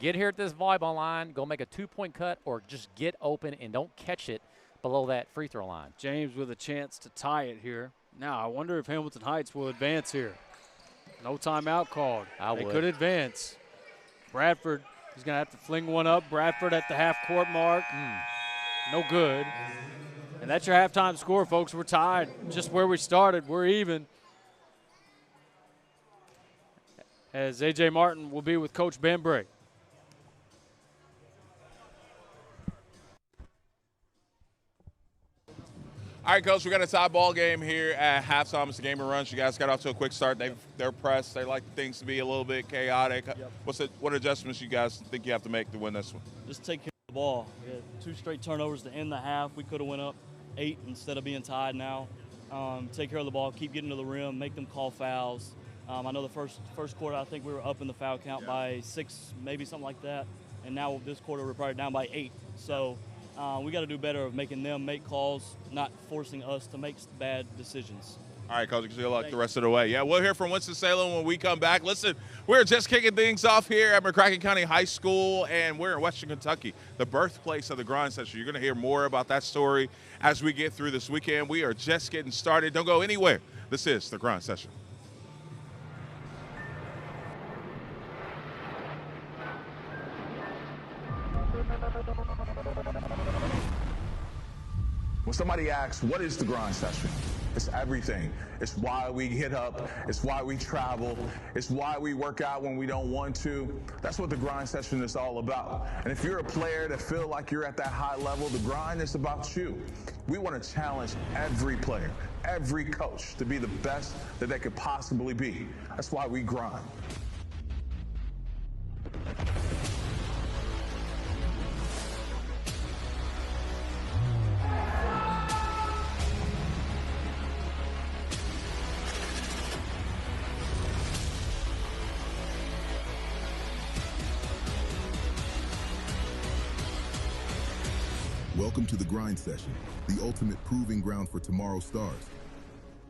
Get here at this volleyball line, go make a 2-point cut, or just get open and don't catch it below that free throw line. James with a chance to tie it here. Now, I wonder if Hamilton Heights will advance here. No timeout called. They could advance. Bradford is going to have to fling one up. Bradford at the half-court mark. No good. And that's your halftime score, folks. We're tied just where we started. We're even. As A.J. Martin will be with Coach Bembray. All right, Coach, we got a tie ball game here at halftime. It's a game of runs. You guys got off to a quick start. They're pressed. They like things to be a little bit chaotic. Yep. What adjustments you guys think you have to make to win this one? Just take care of the ball. We had 2 straight turnovers to end the half. We could have went up 8 instead of being tied now. Take care of the ball, keep getting to the rim, make them call fouls. I know the first quarter, I think we were up in the foul count by 6, maybe something like that. And now this quarter, we're probably down by 8. So we got to do better of making them make calls, not forcing us to make bad decisions. All right, Coach, good luck the rest of the way. Yeah, we'll hear from Winston Salem when we come back. Listen, we're just kicking things off here at McCracken County High School, and we're in Western Kentucky, the birthplace of the grind session. You're going to hear more about that story as we get through this weekend. We are just getting started. Don't go anywhere. This is the grind session. When somebody asks, what is the grind session? It's everything. It's why we get up. It's why we travel. It's why we work out when we don't want to. That's what the grind session is all about. And if you're a player that feel like you're at that high level, the grind is about you. We want to challenge every player, every coach to be the best that they could possibly be. That's why we grind. Welcome to the grind session, the ultimate proving ground for tomorrow's stars.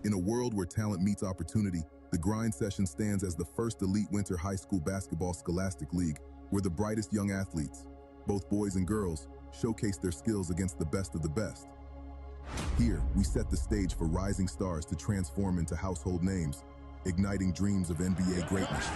In a world where talent meets opportunity, the grind session stands as the first elite winter high school basketball scholastic league where the brightest young athletes, both boys and girls, showcase their skills against the best of the best. Here, we set the stage for rising stars to transform into household names, igniting dreams of NBA greatness.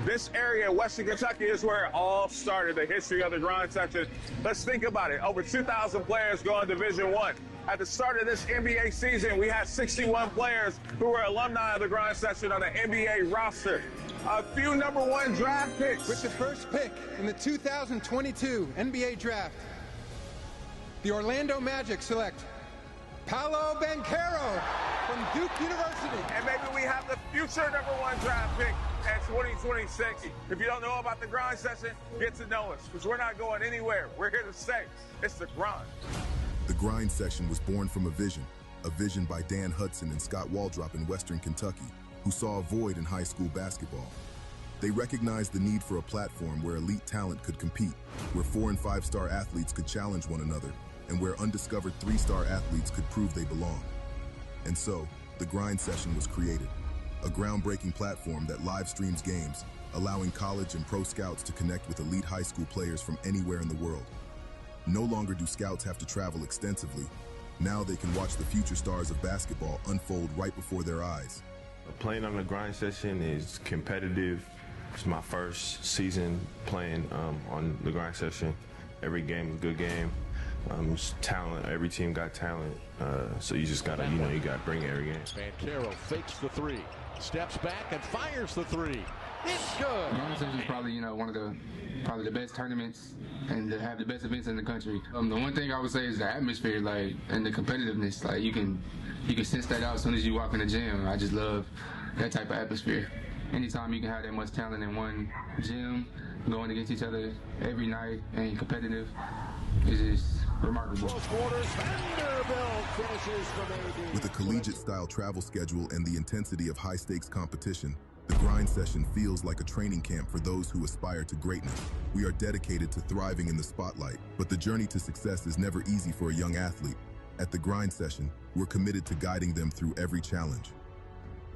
This area, Western Kentucky, is where it all started, the history of the grind session. Let's think about it. Over 2,000 players going Division I. At the start of this NBA season, we had 61 players who were alumni of the grind session on the NBA roster. A few #1 draft picks. With the first pick in the 2022 NBA draft, the Orlando Magic select Paolo Banchero from Duke University. And maybe we have the future #1 draft pick at 2026. If you don't know about the grind session, get to know us, because we're not going anywhere. We're here to stay. It's the grind. The grind session was born from a vision by Dan Hudson and Scott Waldrop in Western Kentucky, who saw a void in high school basketball. They recognized the need for a platform where elite talent could compete, where 4- and 5-star athletes could challenge one another, and where undiscovered 3-star athletes could prove they belong. And so, the grind session was created, a groundbreaking platform that live streams games, allowing college and pro scouts to connect with elite high school players from anywhere in the world. No longer do scouts have to travel extensively. Now they can watch the future stars of basketball unfold right before their eyes. Playing on the grind session is competitive. It's my first season playing on the grind session. Every game is a good game. It's talent. Every team got talent. So you just gotta, you gotta bring it every game. Banchero fakes the three, steps back and fires the three. It's good. Grind session is probably, one of the probably the best tournaments and to have the best events in the country. The one thing I would say is the atmosphere, and the competitiveness. You can sense that out as soon as you walk in the gym. I just love that type of atmosphere. Anytime you can have that much talent in one gym, going against each other every night and competitive, is just remarkable. With a collegiate-style travel schedule and the intensity of high-stakes competition, the grind session feels like a training camp for those who aspire to greatness. We are dedicated to thriving in the spotlight, but the journey to success is never easy for a young athlete. At the grind session, we're committed to guiding them through every challenge.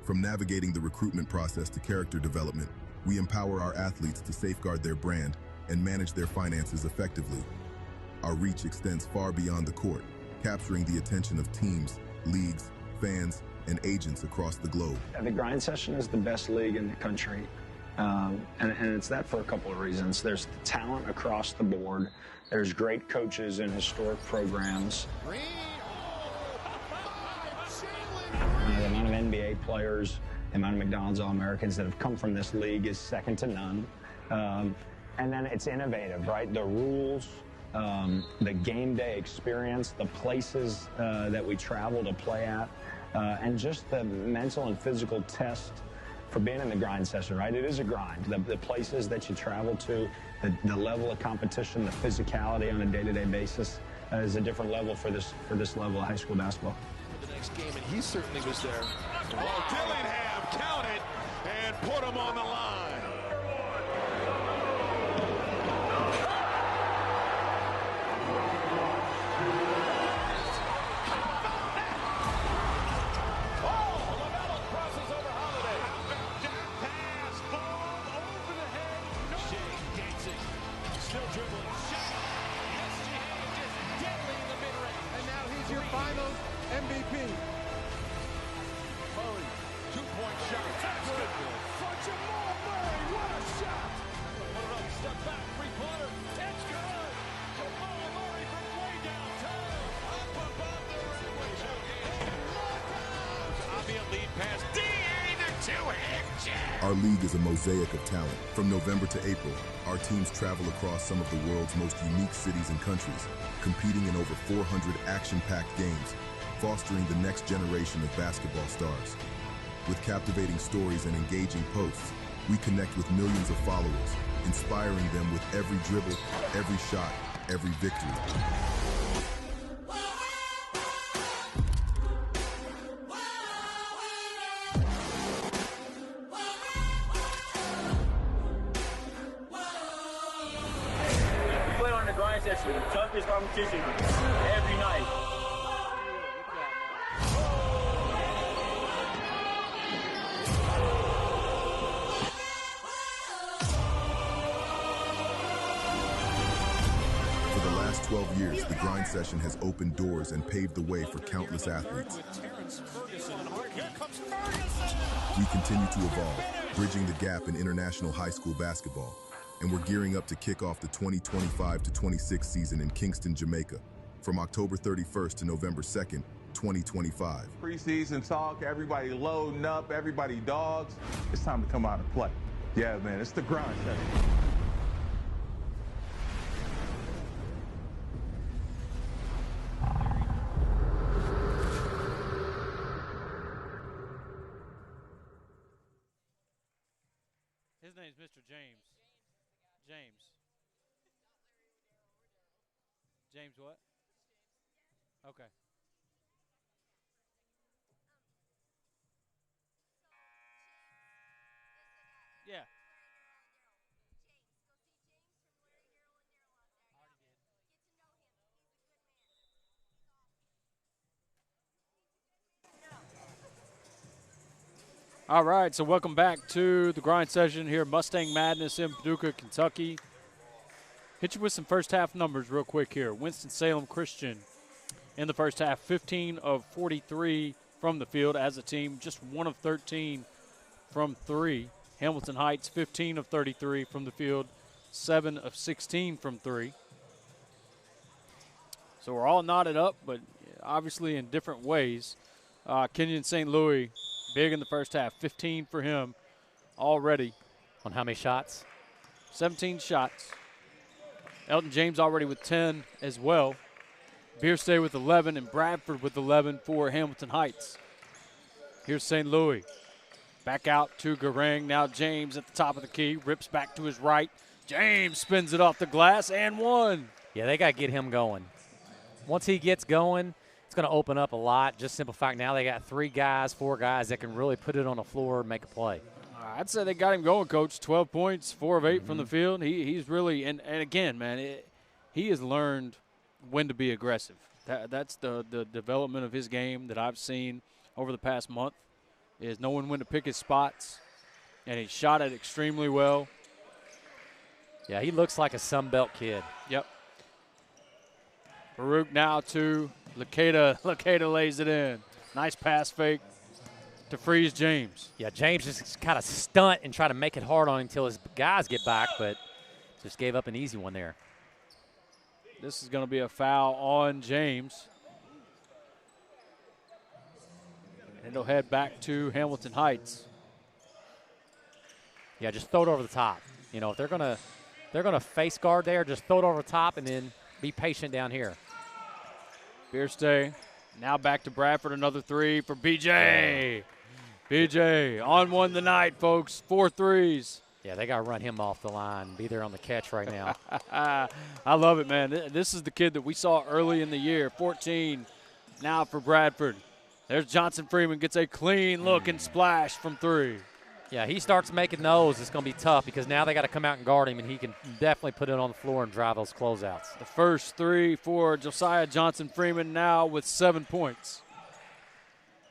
From navigating the recruitment process to character development, we empower our athletes to safeguard their brand and manage their finances effectively. Our reach extends far beyond the court, capturing the attention of teams, leagues, fans, and agents across the globe. The grind session is the best league in the country, and it's that for a couple of reasons. There's talent across the board. There's great coaches and historic programs. The amount of NBA players, the amount of McDonald's All-Americans that have come from this league is second to none. And then it's innovative, right? The rules, the game day experience, the places that we travel to play at, and just the mental and physical test for being in the grind session, right? It is a grind. The places that you travel to, the level of competition, the physicality on a day-to-day basis is a different level for this level of high school basketball. The next game, and he certainly was there. Well, Dillingham counted and put him on the line. MVP. Murray, two-point shot. That's good. For Jamal Murray, what a shot! Put it up, step back, three-pointer. It's good. Jamal Murray from way downtown. Up above the rim with two hands. Obvious lead pass. D.A. the two-hand jab. Our league is a mosaic of talent. From November to April, our teams travel across some of the world's most unique cities and countries, competing in over 400 action-packed games, fostering the next generation of basketball stars. With captivating stories and engaging posts, we connect with millions of followers, inspiring them with every dribble, every shot, every victory. We play on the grind session, the toughest competition every night. For the last 12 years, the grind session has opened doors and paved the way for countless athletes. We continue to evolve, bridging the gap in international high school basketball, and we're gearing up to kick off the 2025-26 season in Kingston, Jamaica, from October 31st to November 2nd, 2025. Preseason talk, everybody loading up, everybody dogs. It's time to come out and play. Yeah, man, it's the grind session. His name's Mr. James. James. James what? Okay. Yeah. All right, so welcome back to the grind session here, Mustang Madness in Paducah, Kentucky. Hit you with some first half numbers real quick here. Winston-Salem Christian in the first half, 15 of 43 from the field as a team, just 1 of 13 from 3. Hamilton Heights, 15 of 33 from the field, 7 of 16 from 3. So we're all knotted up, but obviously in different ways. Kenyon St. Louis, big in the first half, 15 for him already. On how many shots? 17 shots. Elton James already with 10 as well. Bierstay with 11 and Bradford with 11 for Hamilton Heights. Here's St. Louis. Back out to Garang. Now James at the top of the key. Rips back to his right. James spins it off the glass and one. Yeah, they got to get him going. Once he gets going, it's going to open up a lot. Just simple fact, now they got 3 guys, 4 guys that can really put it on the floor and make a play. I'd say they got him going, Coach. 12 points, 4 of 8 from the field. He's really, and again, man, he has learned when to be aggressive. That's the development of his game that I've seen over the past month, is knowing when to pick his spots, and he shot it extremely well. Yeah, he looks like a Sunbelt kid. Yep. Baruch now to Lakeda. Lakeda lays it in. Nice pass fake to freeze James. Yeah, James just kind of stunt and try to make it hard on him until his guys get back, but just gave up an easy one there. This is going to be a foul on James. And it'll head back to Hamilton Heights. Yeah, just throw it over the top. You know, if they're gonna face guard there, just throw it over the top and then be patient down here. Bierstay now back to Bradford. Another 3 for BJ. BJ on one tonight, folks. 4 threes. Yeah, they got to run him off the line. Be there on the catch right now. I love it, man. This is the kid that we saw early in the year. 14 now for Bradford. There's Johnson Freeman, gets a clean look and splash from 3. Yeah, he starts making those. It's going to be tough because now they got to come out and guard him, and he can definitely put it on the floor and drive those closeouts. The first 3 for Josiah Johnson Freeman now with 7 points.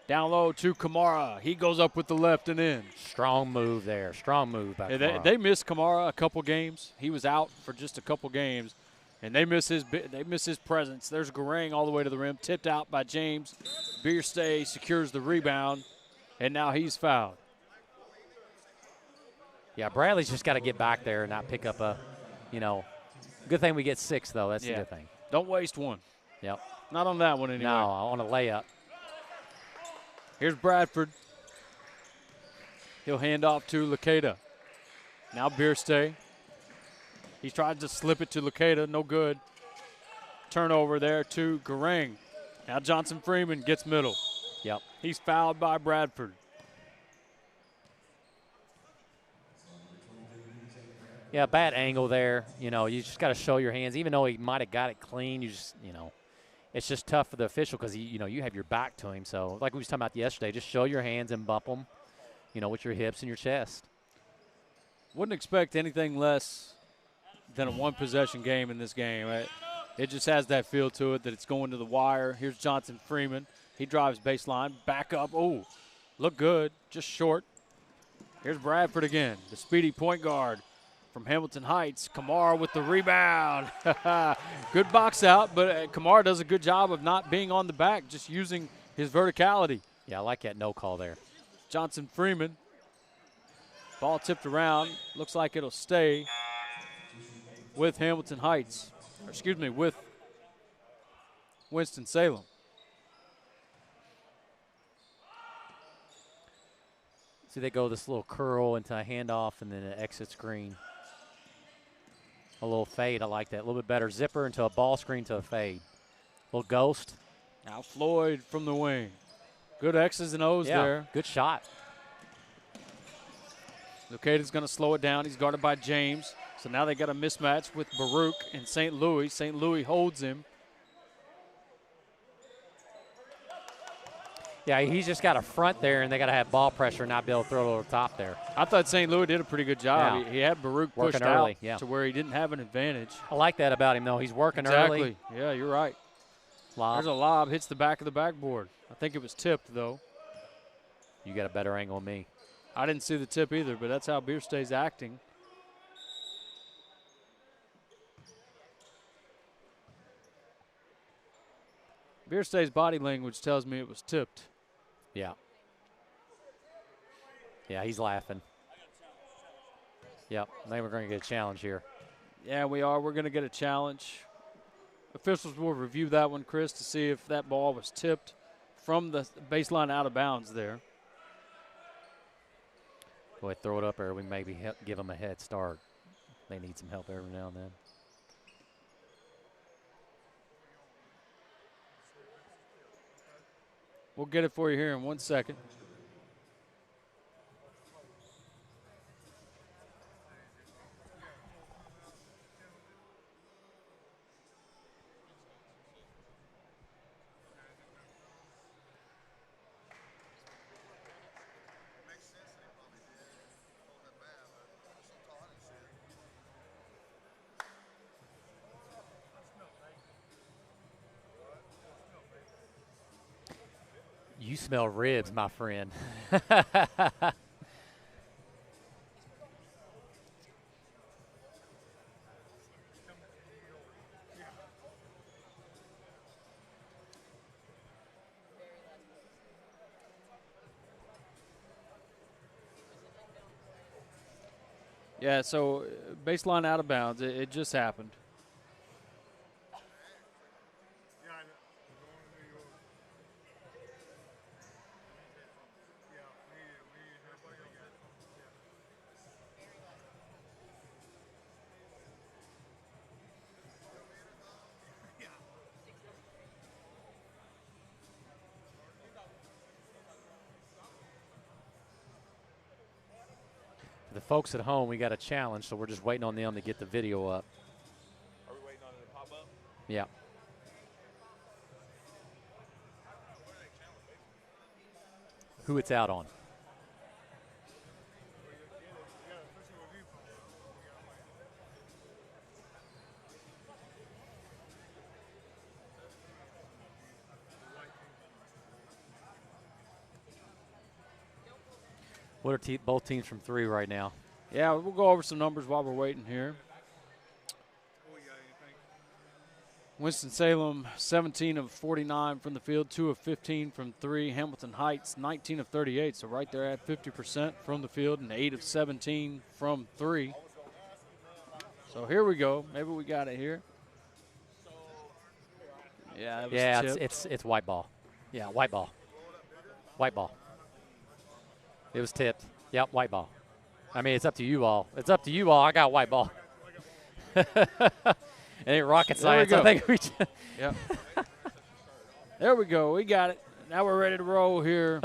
Down low to Kamara. He goes up with the left and in. Strong move there. Strong move by Kamara. They missed Kamara a couple games. He was out for just a couple games, and they miss his presence. There's Garang all the way to the rim, tipped out by James. Bierstay secures the rebound, and now he's fouled. Yeah, Bradley's just got to get back there and not pick up a, good thing we get 6, though. That's the good thing. Don't waste one. Yep. Not on that one anyway. No, on a layup. Here's Bradford. He'll hand off to Lakeda. Now Bierstay. He tried to slip it to Lakeda. No good. Turnover there to Garang. Now Johnson Freeman gets middle. Yep. He's fouled by Bradford. Yeah, bad angle there. You just got to show your hands. Even though he might have got it clean, it's just tough for the official because, you have your back to him. So, like we was talking about yesterday, just show your hands and bump them, with your hips and your chest. Wouldn't expect anything less than a one-possession game in this game. Right? It just has that feel to it that it's going to the wire. Here's Johnson Freeman. He drives baseline, back up. Oh, look good, just short. Here's Bradford again, the speedy point guard from Hamilton Heights. Kamara with the rebound. Good box out, but Kamara does a good job of not being on the back, just using his verticality. Yeah, I like that no call there. Johnson Freeman. Ball tipped around. Looks like it'll stay with Hamilton Heights. With Winston-Salem. See, they go this little curl into a handoff and then an exit screen. A little fade, I like that. A little bit better. Zipper into a ball screen to a fade. A little ghost. Now Floyd from the wing. Good X's and O's there. Good shot. Lucaden's going to slow it down. He's guarded by James. So now they got a mismatch with Baruch and St. Louis. St. Louis holds him. Yeah, he's just got a front there, and they got to have ball pressure and not be able to throw it over the top there. I thought St. Louis did a pretty good job. Yeah. He had Baruch pushed early, out to where he didn't have an advantage. I like that about him, though. He's working early. Exactly. Yeah, you're right. Lob. There's a lob, hits the back of the backboard. I think it was tipped, though. You got a better angle than me. I didn't see the tip either, but that's how Bierstay's acting. Bierstay's body language tells me it was tipped. Yeah. Yeah, he's laughing. Yep, maybe we're going to get a challenge here. Yeah, we are. We're going to get a challenge. Officials will review that one, Chris, to see if that ball was tipped from the baseline out of bounds there. Go ahead, throw it up there. We maybe give them a head start. They need some help every now and then. We'll get it for you here in 1 second. You smell ribs, my friend. Yeah, so baseline out of bounds. It just happened. For the folks at home, we got a challenge, so we're just waiting on them to get the video up. Are we waiting on it to pop up? Yeah. Who it's out on. What are both teams from 3 right now? Yeah, we'll go over some numbers while we're waiting here. Winston Salem, 17 of 49 from the field, 2 of 15 from 3. Hamilton Heights, 19 of 38, so right there at 50% from the field, and 8 of 17 from 3. So here we go. Maybe we got it here. Yeah, it was tipped. it's white ball. Yeah, white ball. White ball. It was tipped. Yep, white ball. I mean, it's up to you all. It's up to you all. I got white ball. It ain't rocket science. I think we just yep. There we go. We got it. Now we're ready to roll here.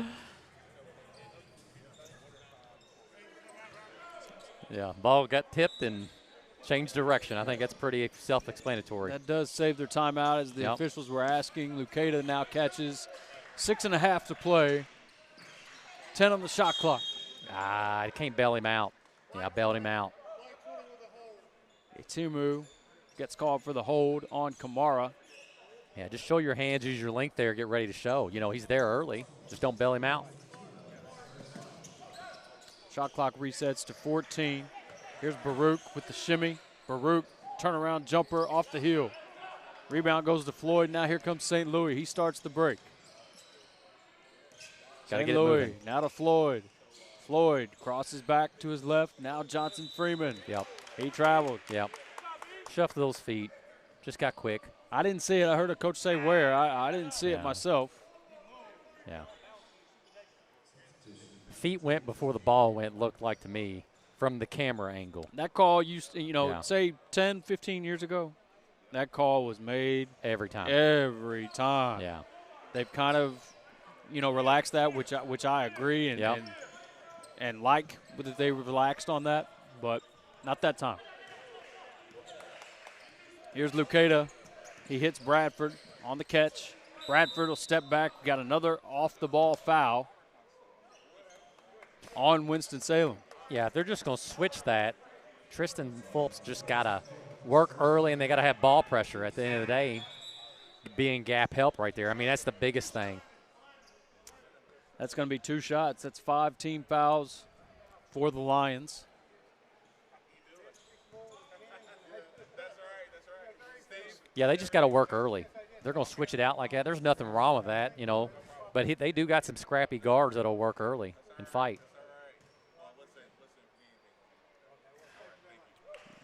Yeah, ball got tipped and changed direction. I think that's pretty self-explanatory. That does save their timeout, as the officials were asking. Lucada now catches 6.5 to play. 10 on the shot clock. I can't bail him out. Yeah, I bailed him out. Itimu gets called for the hold on Kamara. Yeah, just show your hands, use your length there, get ready to show. You know, he's there early. Just don't bail him out. Shot clock resets to 14. Here's Baruch with the shimmy. Baruch, turnaround jumper off the heel. Rebound goes to Floyd. Now here comes St. Louis. He starts the break. St. Louis, now to Floyd. Floyd crosses back to his left. Now Johnson Freeman. Yep. He traveled. Yep. Shuffled those feet. Just got quick. I didn't see it. I heard a coach say where. I didn't see it myself. Yeah. Feet went before the ball went, looked like to me, from the camera angle. That call used to, say 10, 15 years ago, that call was made every time. Every time. Yeah. They've kind of, relaxed that, which I agree and like that they relaxed on that, but not that time. Here's Lucada. He hits Bradford on the catch. Bradford will step back. We got another off-the-ball foul on Winston-Salem. Yeah, if they're just going to switch that, Tristan Fulps just got to work early, and they got to have ball pressure at the end of the day, being gap help right there. I mean, that's the biggest thing. That's going to be 2 shots. That's 5 team fouls for the Lions. Yeah, they just got to work early. they're going to switch it out like that. There's nothing wrong with that, you know. But they do got some scrappy guards that'll work early and fight.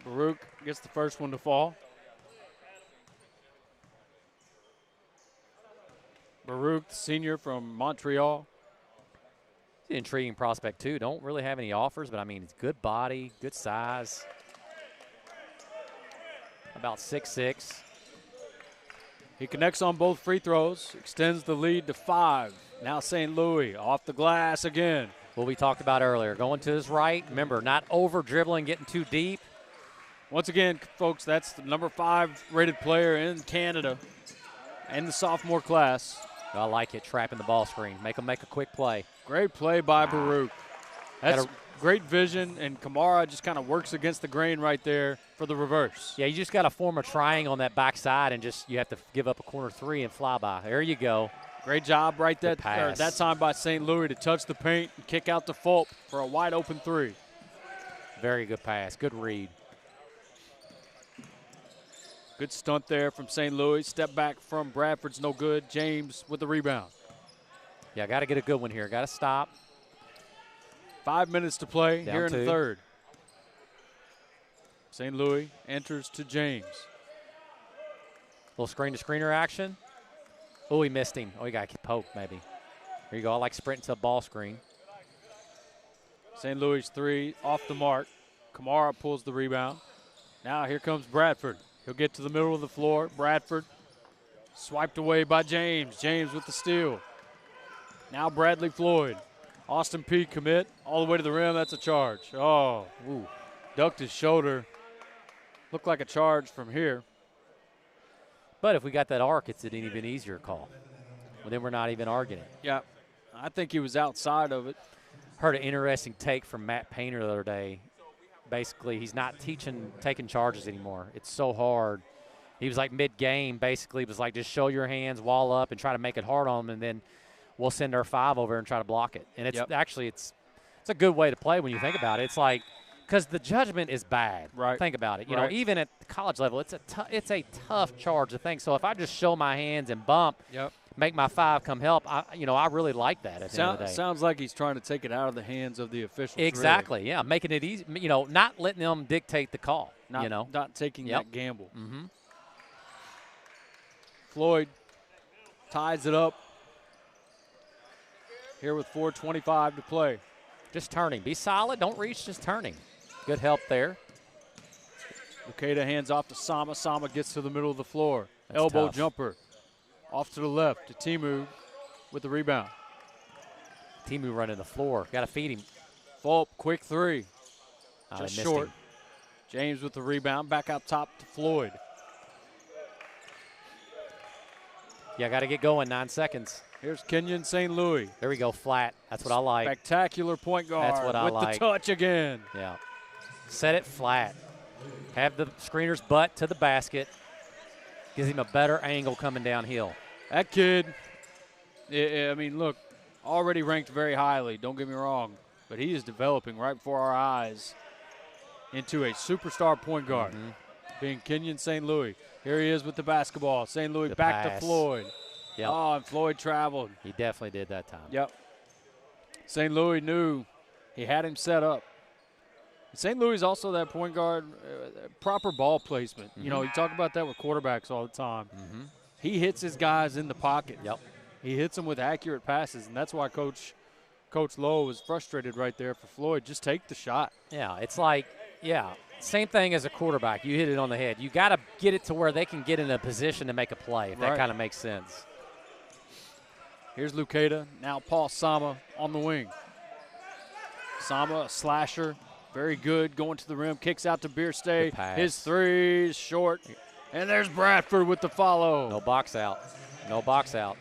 Baruch gets the first one to fall. Baruch, the senior from Montreal. He's an intriguing prospect, too. Don't really have any offers, but, I mean, it's good body, good size. About 6'6". He connects on both free throws, extends the lead to 5. Now St. Louis off the glass again. What we talked about earlier, going to his right. Remember, not over-dribbling, getting too deep. Once again, folks, that's the number 5 rated player in Canada in the sophomore class. I like it, trapping the ball screen. Make him make a quick play. Great play by Baruch. That's great vision, and Kamara just kind of works against the grain right there for the reverse. Yeah, you just got to form a triangle on that backside, and just you have to give up a corner 3 and fly by. There you go. Great job right that time by St. Louis to touch the paint and kick out to Fulp for a wide open 3. Very good pass. Good read. Good stunt there from St. Louis. Step back from Bradford's no good. James with the rebound. Yeah, got to get a good one here. Got to stop. 5 minutes to play Down here in 2. the third. St. Louis enters to James. Little screen-to-screener action. Oh, he missed him. Oh, he got poked maybe. There you go. I like sprinting to a ball screen. St. Louis 3 off the mark. Kamara pulls the rebound. Now here comes Bradford. He'll get to the middle of the floor. Bradford swiped away by James. James with the steal. Now Bradley Floyd. Austin P commit all the way to the rim. That's a charge. Oh, ooh. Ducked his shoulder. Looked like a charge from here. But if we got that arc, it's an even easier call. Well, then we're not even arguing it. Yeah, I think he was outside of it. Heard an interesting take from Matt Painter the other day. Basically, he's not taking charges anymore. It's so hard. He was like mid-game, basically was like, just show your hands, wall up, and try to make it hard on them, and then we'll send our 5 over and try to block it. And it's actually it's a good way to play when you think about it. It's like, because the judgment is bad. Right. Think about it. You know, even at the college level, it's a tough charge to think. So if I just show my hands and bump, make my 5 come help, I really like that at the end of the day. Sounds like he's trying to take it out of the hands of the officials. Exactly, really. Yeah, making it easy. You know, not letting them dictate the call. Not taking that gamble. Mm-hmm. Floyd ties it up here with 4:25 to play. Just turning. Be solid. Don't reach. Just turning. Good help there. Luketa hands off to Sama. Sama gets to the middle of the floor. That's Elbow tough. jumper. Off to the left to Timu with the rebound. Timu running the floor. Got to feed him. Fulp, quick 3. Just Just short. James with the rebound. Back out top to Floyd. Yeah, got to get going. 9 seconds. Here's Kenyon St. Louis. There we go. Flat. That's what I like. Spectacular point guard. That's what I with like. the touch again. Yeah. Set it flat. Have the screener's butt to the basket. Gives him a better angle coming downhill. That kid, I mean, look, already ranked very highly, don't get me wrong, but he is developing right before our eyes into a superstar point guard, being Kenyon St. Louis. Here he is with the basketball. St. Louis back to Floyd. Yep. Oh, and Floyd traveled. He definitely did that time. Yep. St. Louis knew he had him set up. St. Louis is also that point guard, proper ball placement. You know, you talk about that with quarterbacks all the time. He hits his guys in the pocket. Yep. He hits them with accurate passes, and that's why Coach Lowe was frustrated right there for Floyd. Just take the shot. Yeah, it's like, same thing as a quarterback. You hit it on the head. You got to get it to where they can get in a position to make a play, if that kind of makes sense. Here's Luketa. Now Paul Sama on the wing. Sama, a slasher. Very good, going to the rim, kicks out to Bierstay. His 3 is short, and there's Bradford with the follow. No box out. No box out.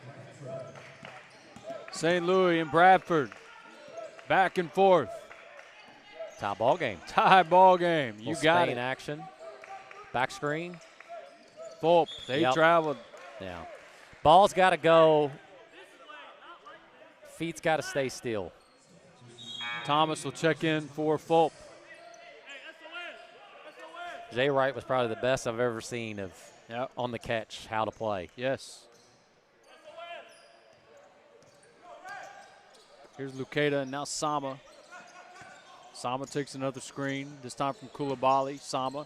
St. Louis and Bradford, back and forth. Tie ball game. Tie ball game. You got it. In action. Back screen. Fulp, they traveled. Yeah. Ball's got to go. Feet's got to stay still. Thomas will check in for Fulp. Jay Wright was probably the best I've ever seen of on the catch, how to play. Yes. Here's Luketa and now Sama. Sama takes another screen, this time from Coulibaly. Sama,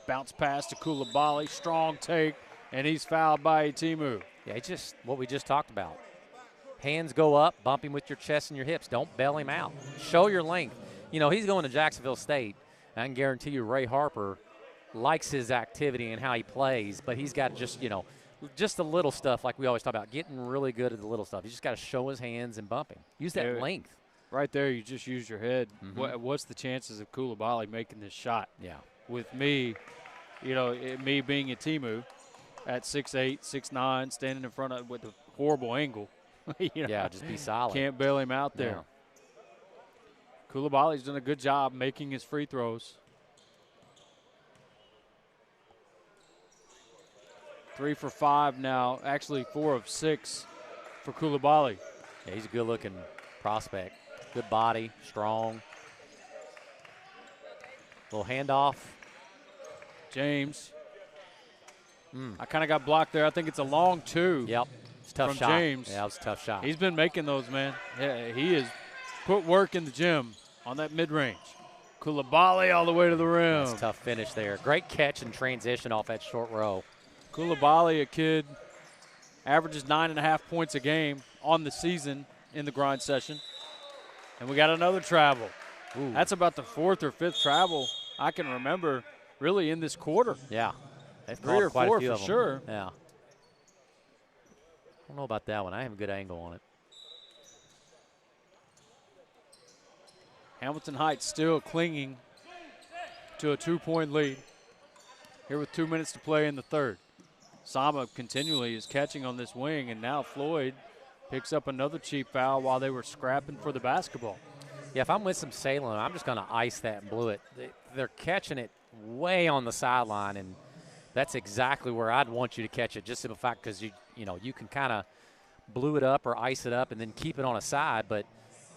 bounce pass to Coulibaly, strong take, and he's fouled by Timu. Yeah, it's just what we just talked about. Hands go up, bump him with your chest and your hips. Don't bail him out. Show your length. You know, he's going to Jacksonville State. I can guarantee you Ray Harper likes his activity and how he plays, but he's got just, you know, just the little stuff like we always talk about, getting really good at the little stuff. He's just got to show his hands and bump him. Use that length. Right there, you just use your head. What's the chances of Coulibaly making this shot? Yeah. With me, you know, me being a Timu at 6'8", 6'9", standing in front of with a horrible angle. You know, yeah, just be solid. Can't bail him out there. Yeah. Coulibaly's done a good job making his free throws. 3 for 5 now. Actually, 4 of 6 for Coulibaly. Yeah, he's a good-looking prospect. Good body, strong. Little handoff. James. I kind of got blocked there. I think it's a long 2. Yep. It's a tough from shot. James. Yeah, it was a tough shot. He's been making those, man. Yeah, he has put work in the gym on that mid-range. Coulibaly all the way to the rim. That's a tough finish there. Great catch and transition off that short row. Coulibaly, a kid, averages 9.5 points a game on the season in the grind session. And we got another travel. Ooh. That's about the 4th or 5th travel I can remember really in this quarter. Yeah. They've 3 or 4 for sure. Yeah. I don't know about that one. I have a good angle on it. Hamilton Heights still clinging to a 2-point lead. Here with 2 minutes to play in the third. Sama continually is catching on this wing, and now Floyd picks up another cheap foul while they were scrapping for the basketball. Yeah, if I'm Winston Salem, I'm just going to ice that and blue it. They're catching it way on the sideline, and that's exactly where I'd want you to catch it, just in the fact because you know you can kind of blue it up or ice it up and then keep it on a side. But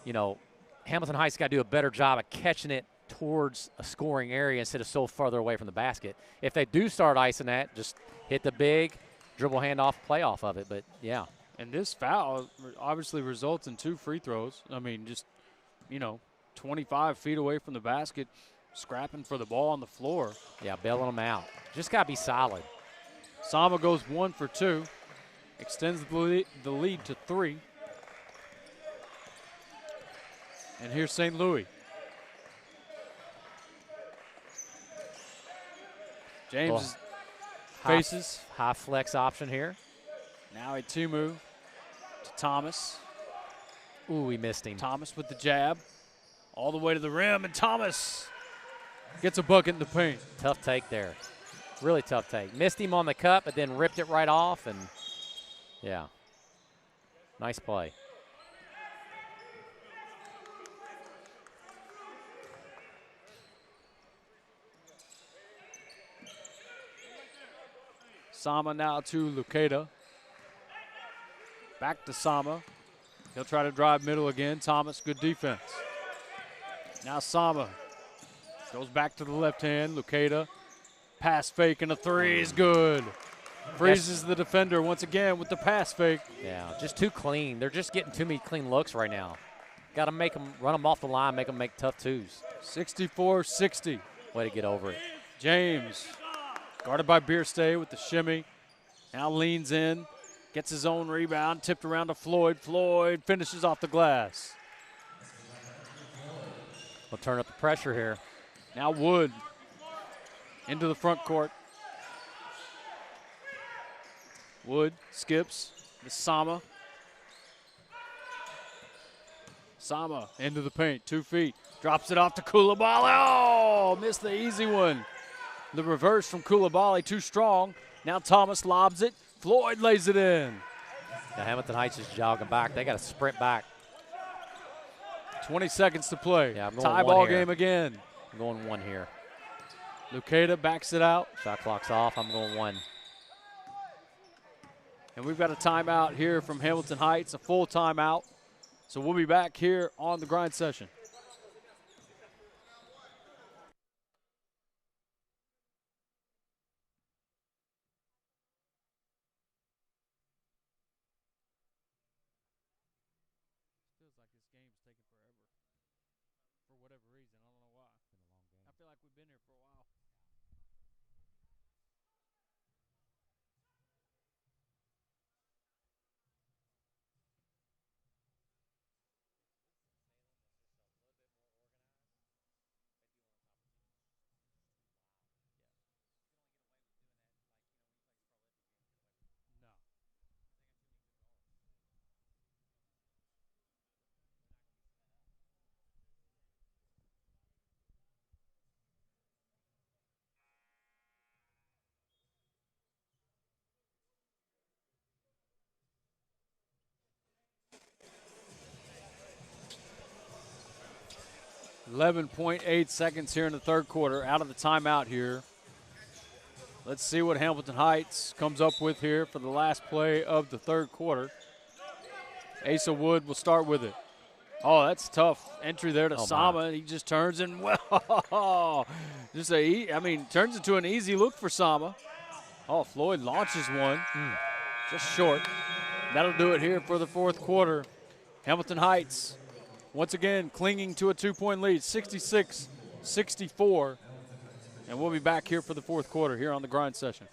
you know, Hamilton Heights got to do a better job of catching it towards a scoring area instead of so farther away from the basket. If they do start icing that, just hit the big dribble handoff, play off of it. But yeah. And this foul obviously results in 2 free throws. I mean, just, you know, 25 feet away from the basket, scrapping for the ball on the floor. Yeah, bailing them out. Just got to be solid. Sama goes 1 for 2, extends the lead to 3. And here's St. Louis. James faces. High flex option here. Now a Timu to Thomas. Ooh, he missed him. Thomas with the jab. All the way to the rim, and Thomas gets a bucket in the paint. Tough take there. Really tough take. Missed him on the cut, but then ripped it right off, and yeah. Nice play. Sama now to Luketa. Back to Sama. He'll try to drive middle again. Thomas, good defense. Now Sama goes back to the left hand. Luketa, pass fake and a 3 is good. Freezes the defender once again with the pass fake. Yeah, just too clean. They're just getting too many clean looks right now. Got to make them run them off the line, make them make tough twos. 64-60. Way to get over it. James, guarded by Bierstay with the shimmy. Now leans in, gets his own rebound, tipped around to Floyd. Floyd finishes off the glass. We'll turn up the pressure here. Now Wood into the front court. Wood skips to Sama. Sama into the paint, 2 feet. Drops it off to Coulibaly. Oh, missed the easy one. The reverse from Coulibaly, too strong. Now Thomas lobs it. Floyd lays it in. Now Hamilton Heights is jogging back. They got to sprint back. 20 seconds to play. Yeah, I'm going tie ball game again. I'm going 1 here. Luketa backs it out. Shot clock's off. I'm going 1. And we've got a timeout here from Hamilton Heights, a full timeout. So we'll be back here on the grind session. like this game's taking forever. For whatever reason, I don't know why. Been a long game. I feel like we've been here for a while. No. 11.8 seconds here in the third quarter, out of the timeout here. Let's see what Hamilton Heights comes up with here for the last play of the third quarter. Asa Wood will start with it. Oh, that's tough entry there to Sama. He just turns and turns into an easy look for Sama. Oh, Floyd launches one, just short. That'll do it here for the fourth quarter. Hamilton Heights once again clinging to a 2-point lead, 66-64. And we'll be back here for the fourth quarter here on the Grind Session.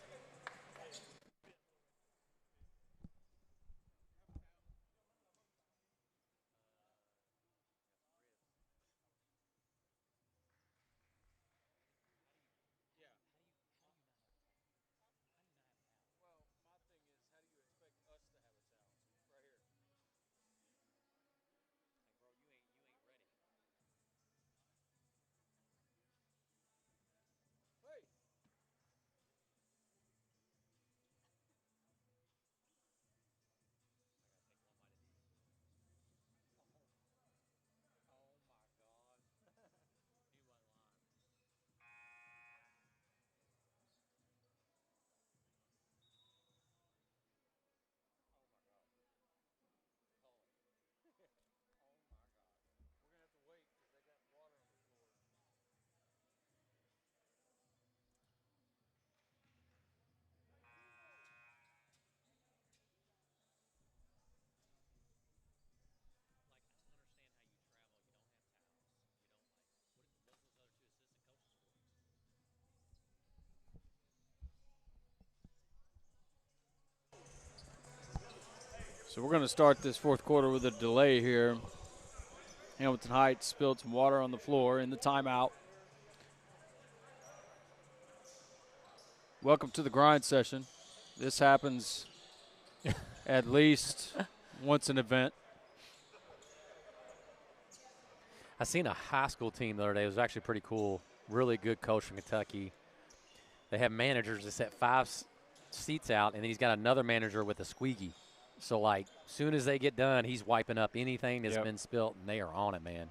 So we're going to start this fourth quarter with a delay here. Hamilton Heights spilled some water on the floor in the timeout. Welcome to the Grind Session. This happens at least once an event. I seen a high school team the other day. It was actually pretty cool. Really good coach from Kentucky. They have managers that set 5 seats out, and then he's got another manager with a squeaky. So, like, soon as they get done, he's wiping up anything that's been spilt, and they are on it, man.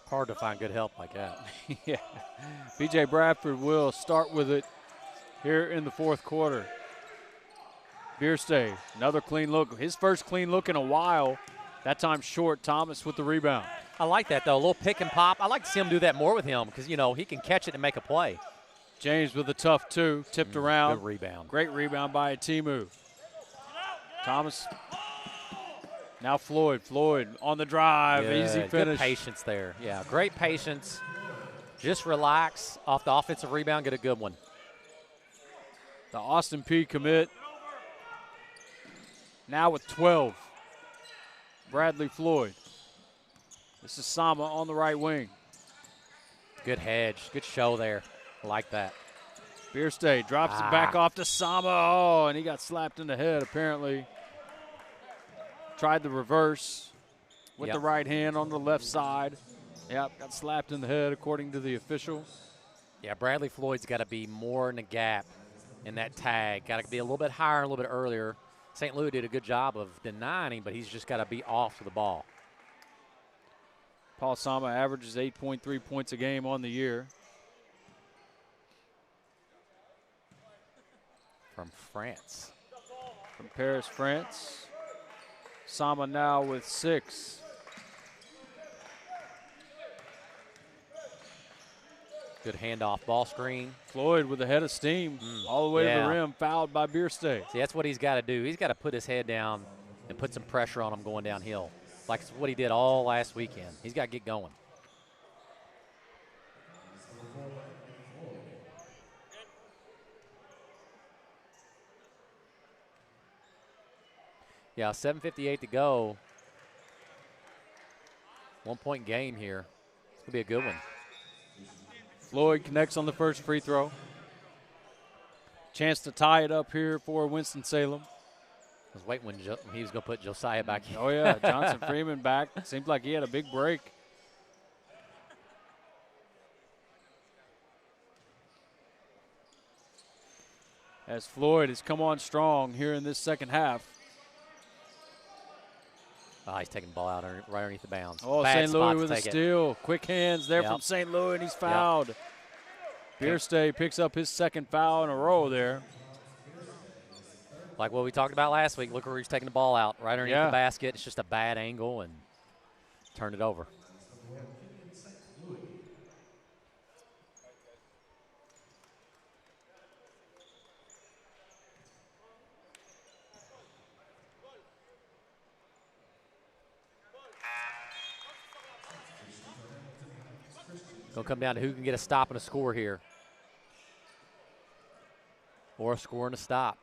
Hard to find good help like that. Yeah. B.J. Bradford will start with it here in the fourth quarter. Bierstay, another clean look. His first clean look in a while. That time short. Thomas with the rebound. I like that, though. A little pick and pop. I like to see him do that more with him because, you know, he can catch it and make a play. James with a tough two, tipped around. Good rebound. Great rebound by Timu. Thomas. Now Floyd. Floyd on the drive. Good. Easy finish. Good patience there. Yeah, great patience. Just relax. Off the offensive rebound, get a good one. The Austin P commit. Now with 12. Bradley Floyd. This is Sama on the right wing. Good hedge. Good show there. I like that. Bierstay drops it back off to Sama. Oh, and he got slapped in the head apparently. Tried the reverse with the right hand on the left side. Yep, got slapped in the head according to the official. Yeah, Bradley Floyd's got to be more in the gap in that tag. Got to be a little bit higher, a little bit earlier. St. Louis did a good job of denying him, but he's just got to be off to the ball. Paul Sama averages 8.3 points a game on the year. From France. From Paris, France. Sama now with 6. Good handoff ball screen. Floyd with a head of steam all the way to the rim, fouled by Bierstay. See, that's what he's got to do. He's got to put his head down and put some pressure on him going downhill, like it's what he did all last weekend. He's got to get going. Yeah, 7:58 to go. 1 point game here. It's going to be a good one. Floyd connects on the first free throw. Chance to tie it up here for Winston-Salem. I was waiting when he was going to put Josiah back in. Oh, yeah, Johnson Freeman back. Seemed like he had a big break. As Floyd has come on strong here in this second half. Oh, he's taking the ball out right underneath the bounds. Oh, Bad St. Louis spot with to a take it. steal. Quick hands there from St. Louis, and he's fouled. Bierstay picks up his second foul in a row there. Like what we talked about last week, look where he's taking the ball out, right underneath the basket. It's just a bad angle and turned it over. Going to come down to who can get a stop and a score here. Or a score and a stop.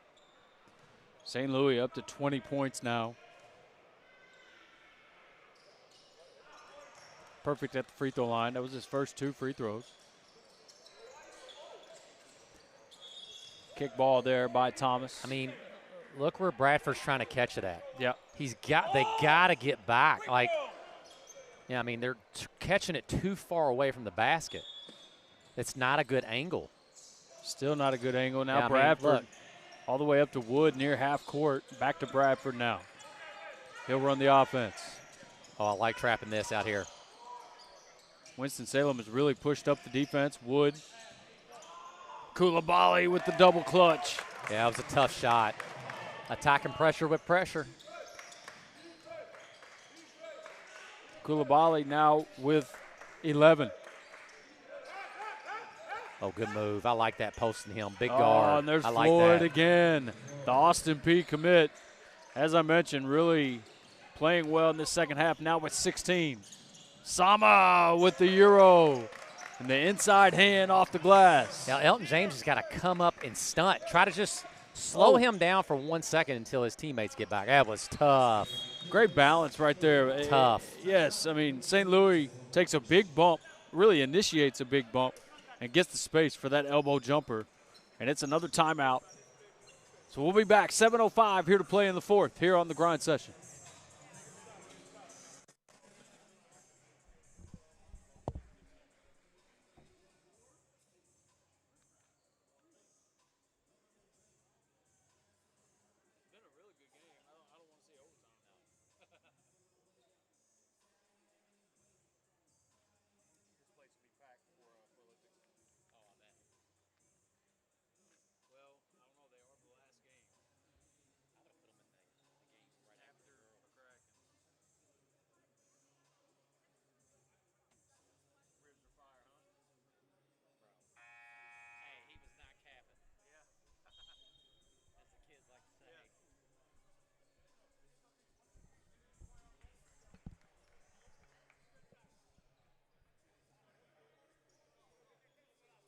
St. Louis up to 20 points now. Perfect at the free throw line. That was his first 2 free throws. Kick ball there by Thomas. I mean, look where Bradford's trying to catch it at. Yeah. They got to get back. Like, yeah, I mean, they're catching it too far away from the basket. It's not a good angle. Still not a good angle. Now yeah, Bradford I mean, all the way up to Wood near half court. Back to Bradford now. He'll run the offense. Oh, I like trapping this out here. Winston-Salem has really pushed up the defense. Wood. Koulibaly with the double clutch. Yeah, it was a tough shot. Attacking pressure with pressure. Koulibaly now with 11. Oh, good move. I like that, posting him. Big Oh, guard. and there's I like Floyd that. again. The Austin P commit. As I mentioned, really playing well in this second half, now with 16. Sama with the Euro. And the inside hand off the glass. Now, Elton James has got to come up and stunt. Try to just slow him down for 1 second until his teammates get back. That was tough. Great balance right there. Tough. Yes, I mean, St. Louis takes a big bump, really initiates a big bump, and gets the space for that elbow jumper. And it's another timeout. So we'll be back. 7:05 here to play in the fourth here on the Grind Session.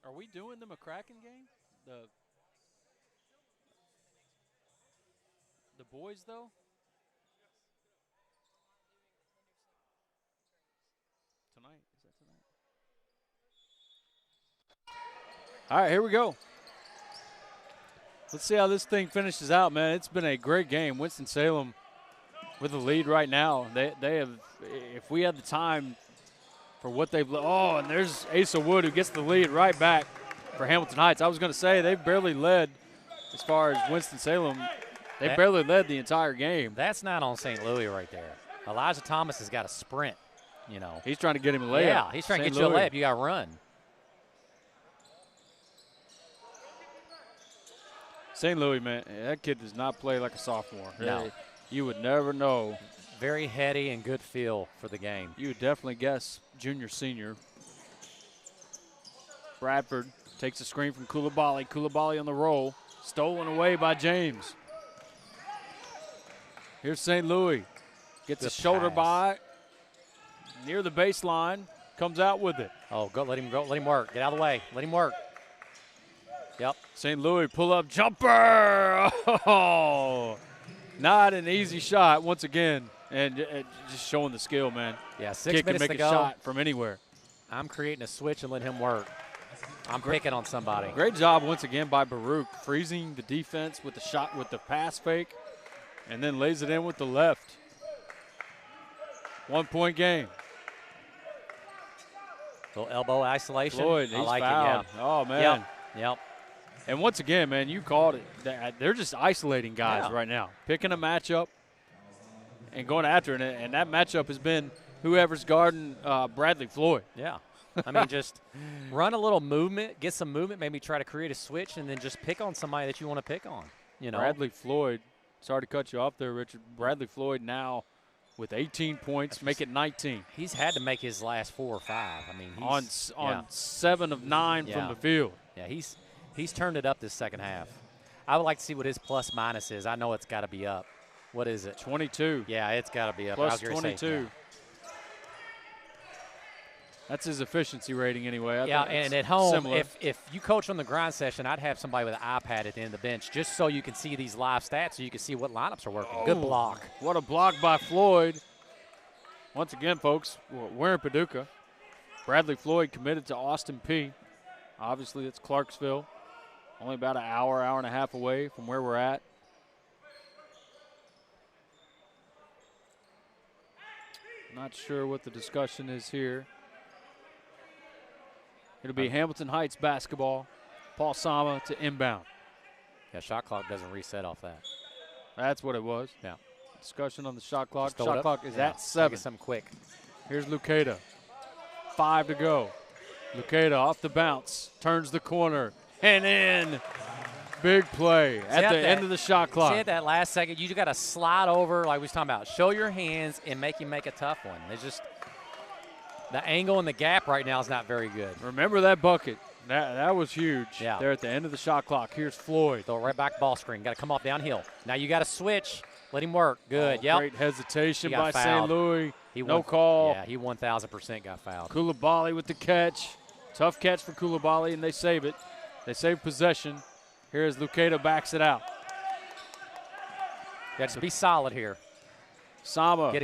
Are we doing the McCracken game? The boys, though? Tonight. Is that tonight? All right, here we go. Let's see how this thing finishes out, man. It's been a great game. Winston-Salem with the lead right now. They have, if we had the time for what they've, oh, and there's Asa Wood who gets the lead right back for Hamilton Heights. I was going to say they've barely led as far as Winston-Salem. They barely led the entire game. That's not on St. Louis right there. Elijah Thomas has got a sprint, you know. He's trying to get him a layup. Yeah, he's trying to get you a layup. You got to run. St. Louis, man, that kid does not play like a sophomore. No. You would never know. Very heady and good feel for the game. You would definitely guess junior, senior. Bradford takes a screen from Koulibaly. Koulibaly on the roll. Stolen away by James. Here's St. Louis. Gets Good a shoulder pass. by near the baseline. Comes out with it. Oh, go. Let him work. Get out of the way. Let him work. Yep. St. Louis pull-up jumper. Oh, not an easy shot once again. And just showing the skill, man. Yeah, 6 Kid can minutes make to a go. shot from anywhere. I'm creating a switch and let him work. I'm picking on somebody. Great job once again by Baruch, freezing the defense with the shot, with the pass fake, and then lays it in with the left. 1 point game. Little elbow isolation. Floyd, I he's like fouled. it, yeah. Oh, man. Yep. And once again, man, you called it. They're just isolating guys right now, picking a matchup and going after it. And that matchup has been whoever's guarding Bradley Floyd. Yeah. I mean, just run a little movement, get some movement, maybe try to create a switch, and then just pick on somebody that you want to pick on. You know, Bradley Floyd, sorry to cut you off there, Richard. Bradley Floyd now with 18 points, make it 19. He's had to make his last 4 or 5. I mean, he's, on 7 of 9 from the field. Yeah, he's turned it up this second half. I would like to see what his plus minus is. I know it's got to be up. What is it? 22. Yeah, it's got to be up. Plus 22. That's his efficiency rating anyway. And at home, similar. if you coach on the grind session, I'd have somebody with an iPad at the end of the bench just so you can see these live stats so you can see what lineups are working. Good block. What a block by Floyd. Once again, folks, we're in Paducah. Bradley Floyd committed to Austin P. Obviously, it's Clarksville. Only about an hour and a half away from where we're at. Not sure what the discussion is here. It'll be Hamilton Heights basketball. Paul Sama to inbound. Yeah, shot clock doesn't reset off that. That's what it was. Yeah. Discussion on the shot clock. Just throw Shot it up. clock is Yeah, at 7. Get something quick. Here's Lucada. 5 to go. Lucada off the bounce. Turns the corner. And in. Big play at the end of the shot clock. See, at that last second, you got to slide over like we was talking about. Show your hands and make him make a tough one. It's just the angle and the gap right now is not very good. Remember that bucket. That was huge. Yeah. There at the end of the shot clock. Here's Floyd. Throw it right back ball screen. Got to come off downhill. Now you got to switch. Let him work. Good. Yep. Great hesitation by fouled. St. Louis. No No call. Yeah, he 1,000% got fouled. Coulibaly with the catch. Tough catch for Coulibaly, and they save it. They save possession. Here's Lucada, backs it out. Got to be solid here. Sama. Get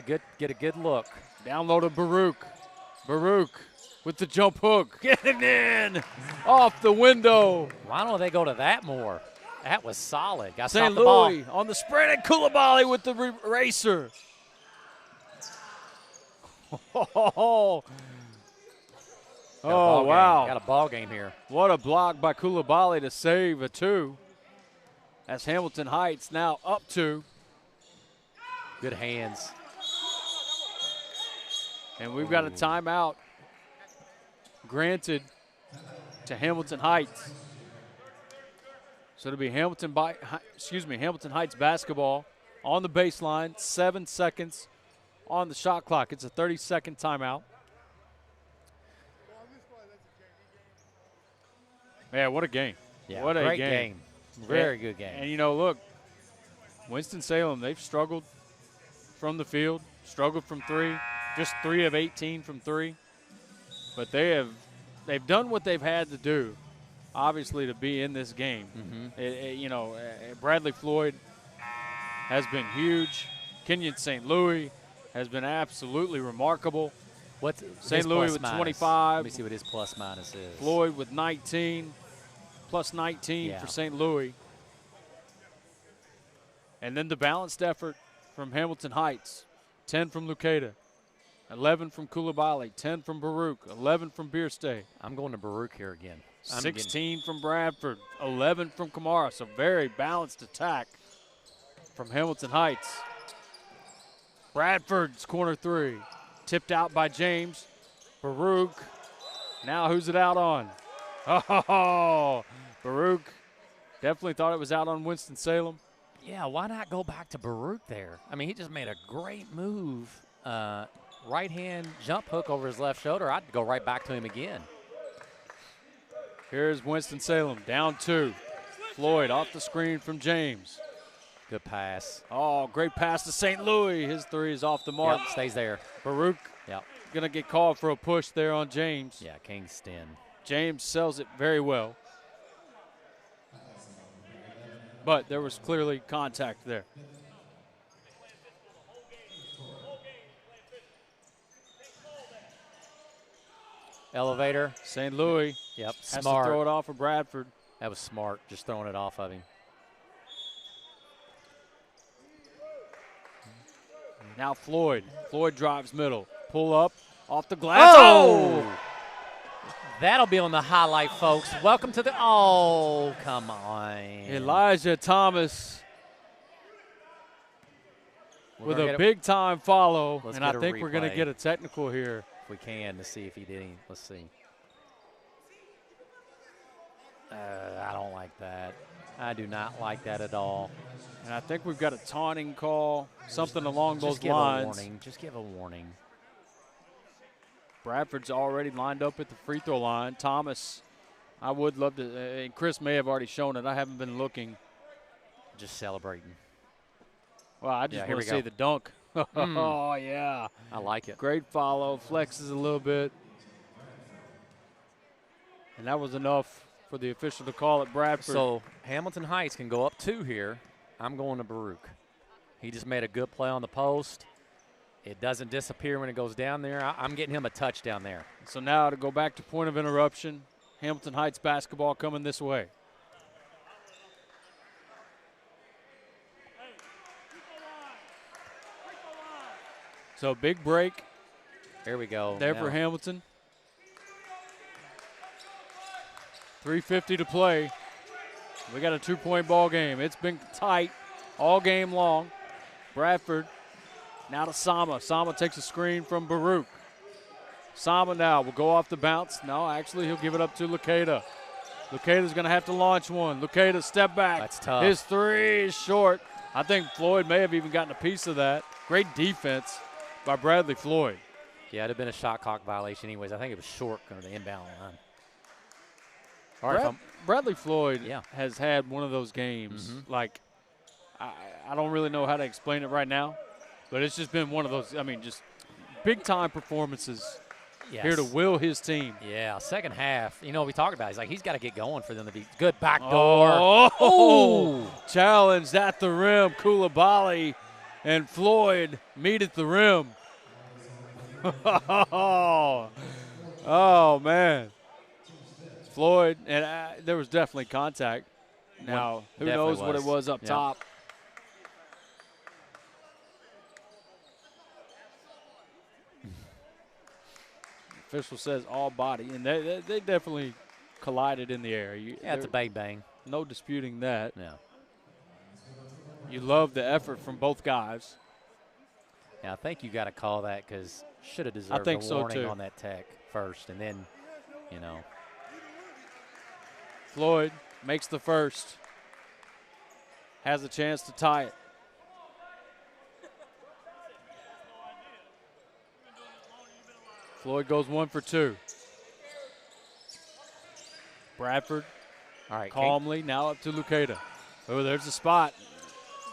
a good look. Downloaded Baruch. Baruch with the jump hook. Get it in. Off the window. Why don't they go to that more? That was solid. Got to St. stop the ball. Louis on the sprint, and Coulibaly with the racer. Oh, wow. Got a ball game here. What a block by Coulibaly to save a 2. As Hamilton Heights now up 2. Good hands. And we've got a timeout granted to Hamilton Heights. So it'll be Hamilton Heights basketball on the baseline. 7 seconds on the shot clock. It's a 30-second timeout. Man, what a game. Yeah, what a great game. Very good game. And, look, Winston-Salem, they've struggled from the field, struggled from 3, just 3 of 18 from 3. But they've done what they've had to do, obviously, to be in this game. Bradley Floyd has been huge. Kenyon St. Louis has been absolutely remarkable. What's St. Louis with 25. Let me see what his plus minus is. Floyd with 19, plus 19 for St. Louis. And then the balanced effort from Hamilton Heights. 10 from Lucada, 11 from Coulibaly, 10 from Baruch, 11 from Bierstay. I'm going to Baruch here again. 16 from Bradford, 11 from Kamara. So very balanced attack from Hamilton Heights. Bradford's corner 3. Tipped out by James. Baruch. Now who's it out on? Oh, Baruch definitely thought it was out on Winston-Salem. Yeah, why not go back to Baruch there? I mean, he just made a great move. Right-hand jump hook over his left shoulder. I'd go right back to him again. Here's Winston-Salem, down 2. Floyd off the screen from James. Good pass. Oh, great pass to St. Louis. His three is off the mark. Yep, stays there. Baruch Yep. going to get called for a push there on James. Yeah, Kingston. James sells it very well. But there was clearly contact there. Elevator. St. Louis. Yep, has smart. to throw it off of Bradford. That was smart, just throwing it off of him. Now Floyd. Floyd drives middle. Pull up off the glass. Oh! That'll be on the highlight, folks. Welcome to the – oh, come on. Elijah Thomas with a big-time follow, and I think we're going to get a technical here. If we can, to see if he did. Let's see. I don't like that. I do not like that at all. And I think we've got a taunting call, something along those lines. Just give a warning. Just give a warning. Bradford's already lined up at the free throw line. Thomas, I would love to, and Chris may have already shown it. I haven't been looking. Just celebrating. Well, I just want to see the dunk. Oh, yeah. I like it. Great follow, flexes a little bit. And that was enough for the official to call it Bradford. So Hamilton Heights can go up 2 here. I'm going to Baruch. He just made a good play on the post. It doesn't disappear when it goes down there. I'm getting him a touchdown there. So now to go back to point of interruption, Hamilton Heights basketball coming this way. So big break. There we go. There for Hamilton. 3:50 to play. We got a 2-point ball game. It's been tight all game long. Bradford now to Sama. Sama takes a screen from Baruch. Sama now will go off the bounce. No, actually he'll give it up to Luketa. Lukeda's going to have to launch one. Luketa step back. That's tough. His three is short. I think Floyd may have even gotten a piece of that. Great defense by Bradley Floyd. Yeah, it'd have been a shot clock violation anyways. I think it was short going to the inbound line. All right, Bradley Floyd has had one of those games. Like, I don't really know how to explain it right now, but it's just been one of those, I mean, just big-time performances here to will his team. Yeah, second half, you know, we talked about it. It's like he's got to get going for them to be good backdoor. Challenged at the rim. Koulibaly and Floyd meet at the rim. Oh, man. Floyd, and there was definitely contact. Now, who knows what it was up top. Official says all body, and they definitely collided in the air. Yeah, it's a bang-bang. No disputing that. Yeah. You love the effort from both guys. Yeah, I think you got to call that because should have deserved a warning on that tech first, and then, you know. Floyd makes the first. Has a chance to tie it. Floyd goes 1 for 2. Bradford, all right, calmly, now up to Luketa. Oh, there's the spot.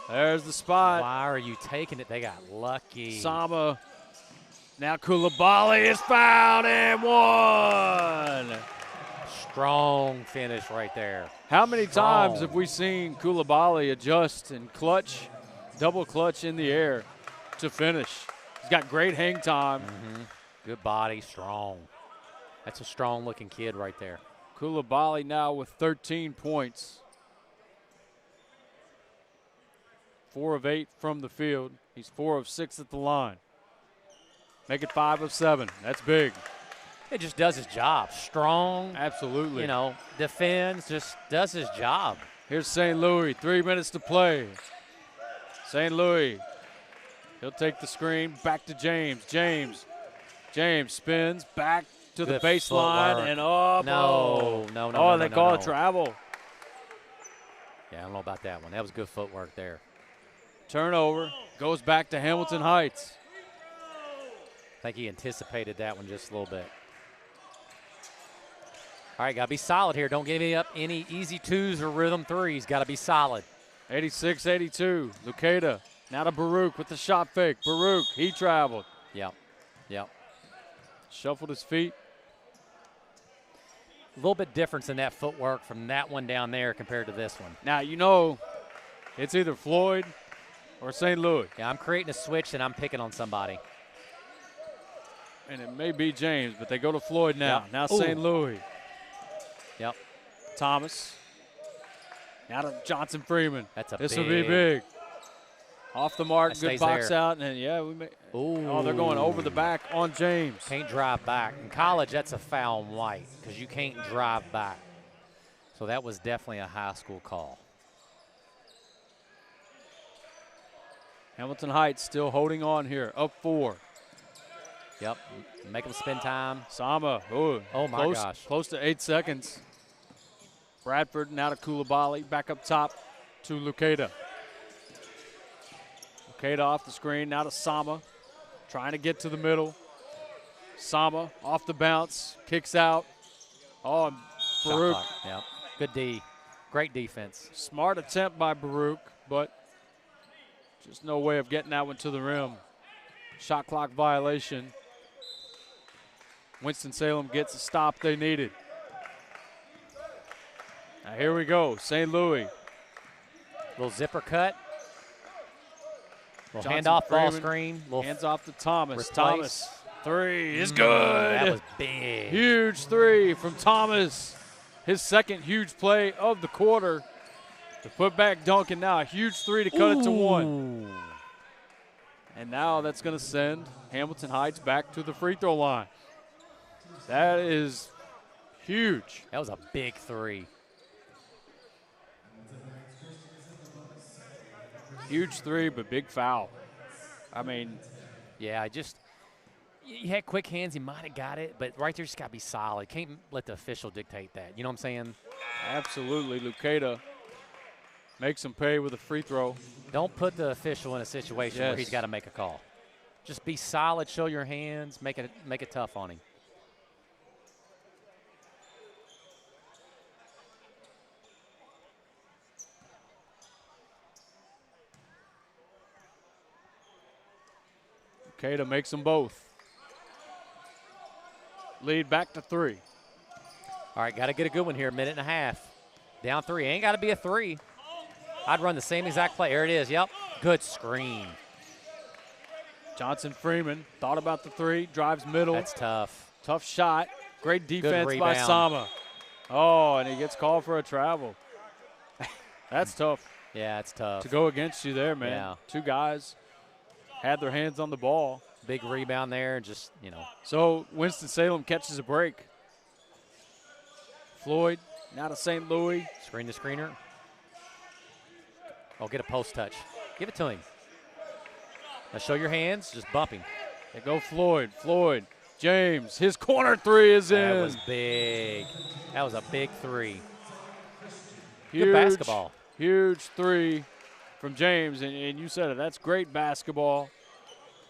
There's the spot. Why are you taking it? They got lucky. Sama. Now Koulibaly is fouled and one. Strong finish right there. How many times have we seen Koulibaly adjust and clutch, double clutch in the air to finish? He's got great hang time. Good body, strong. That's a strong-looking kid right there. Koulibaly now with 13 points. 4 of 8 from the field. He's 4 of 6 at the line. Make it 5 of 7. That's big. It just does his job. Strong. Absolutely. You know, defends, just does his job. Here's St. Louis, 3 minutes to play. St. Louis, he'll take the screen, back to James. James spins back to the baseline and up. No. Oh, they call it travel. Yeah, I don't know about that one. That was good footwork there. Turnover, goes back to Hamilton Heights. I think he anticipated that one just a little bit. All right, got to be solid here. Don't give me up any easy 2s or rhythm 3s. Got to be solid. 86-82. Lucada now to Baruch with the shot fake. Baruch, he traveled. Yep. Shuffled his feet. A little bit difference in that footwork from that one down there compared to this one. Now, you know, it's either Floyd or St. Louis. Yeah, I'm creating a switch and I'm picking on somebody. And it may be James, but they go to Floyd now. Yep. Now St. Louis. Yep. Thomas. Now to Johnson Freeman. This will be big. Off the mark, That good stays box there. out, and yeah, we may. Ooh. Oh, they're going over the back on James. Can't drive back. In college, that's a foul and white because you can't drive back. So that was definitely a high school call. Hamilton Heights still holding on here, up 4. Yep. Make them spend time. Sama. Oh my gosh. Close to 8 seconds. Bradford now to Koulibaly. Back up top to Lucada. Lucada off the screen. Now to Sama. Trying to get to the middle. Sama off the bounce. Kicks out. Oh, and Shot Baruch. clock. Yep. Good D. Great defense. Smart attempt by Baruch, but just no way of getting that one to the rim. Shot clock violation. Winston-Salem gets the stop they needed. Now here we go, St. Louis. Little zipper cut. Little Johnson handoff ball Freeman, screen. Little hands off to Thomas. replace. Thomas, 3 is good. That was big. Huge 3 from Thomas. His second huge play of the quarter. The putback dunk, and now a huge 3 to cut it to 1. And now that's going to send Hamilton Heights back to the free throw line. That is huge. That was a big 3. Huge 3, but big foul. I mean, yeah, you had quick hands, you might have got it, but right there just got to be solid. Can't let the official dictate that. You know what I'm saying? Absolutely. Lucada makes him pay with a free throw. Don't put the official in a situation where he's got to make a call. Just be solid, show your hands, make it tough on him. Lucada makes them both. Lead back to 3. All right, got to get a good one here, 1.5 minutes. Down 3. Ain't got to be a 3. I'd run the same exact play. There it is. Yep. Good screen. Johnson Freeman thought about the 3, drives middle. That's tough. Tough shot. Great defense by rebound. Sama. Oh, and he gets called for a travel. That's tough. Yeah, it's tough. To go against you there, man. Yeah. 2 guys had their hands on the ball. Big rebound there, just, you know. So Winston-Salem catches a break. Floyd now to St. Louis. Screen the screener. Oh, get a post touch. Give it to him. Now show your hands, just bump him. They go Floyd. Floyd. James. His corner 3 is in. That was big. That was a big 3. Huge, good basketball. Huge 3 from James, and you said it. That's great basketball.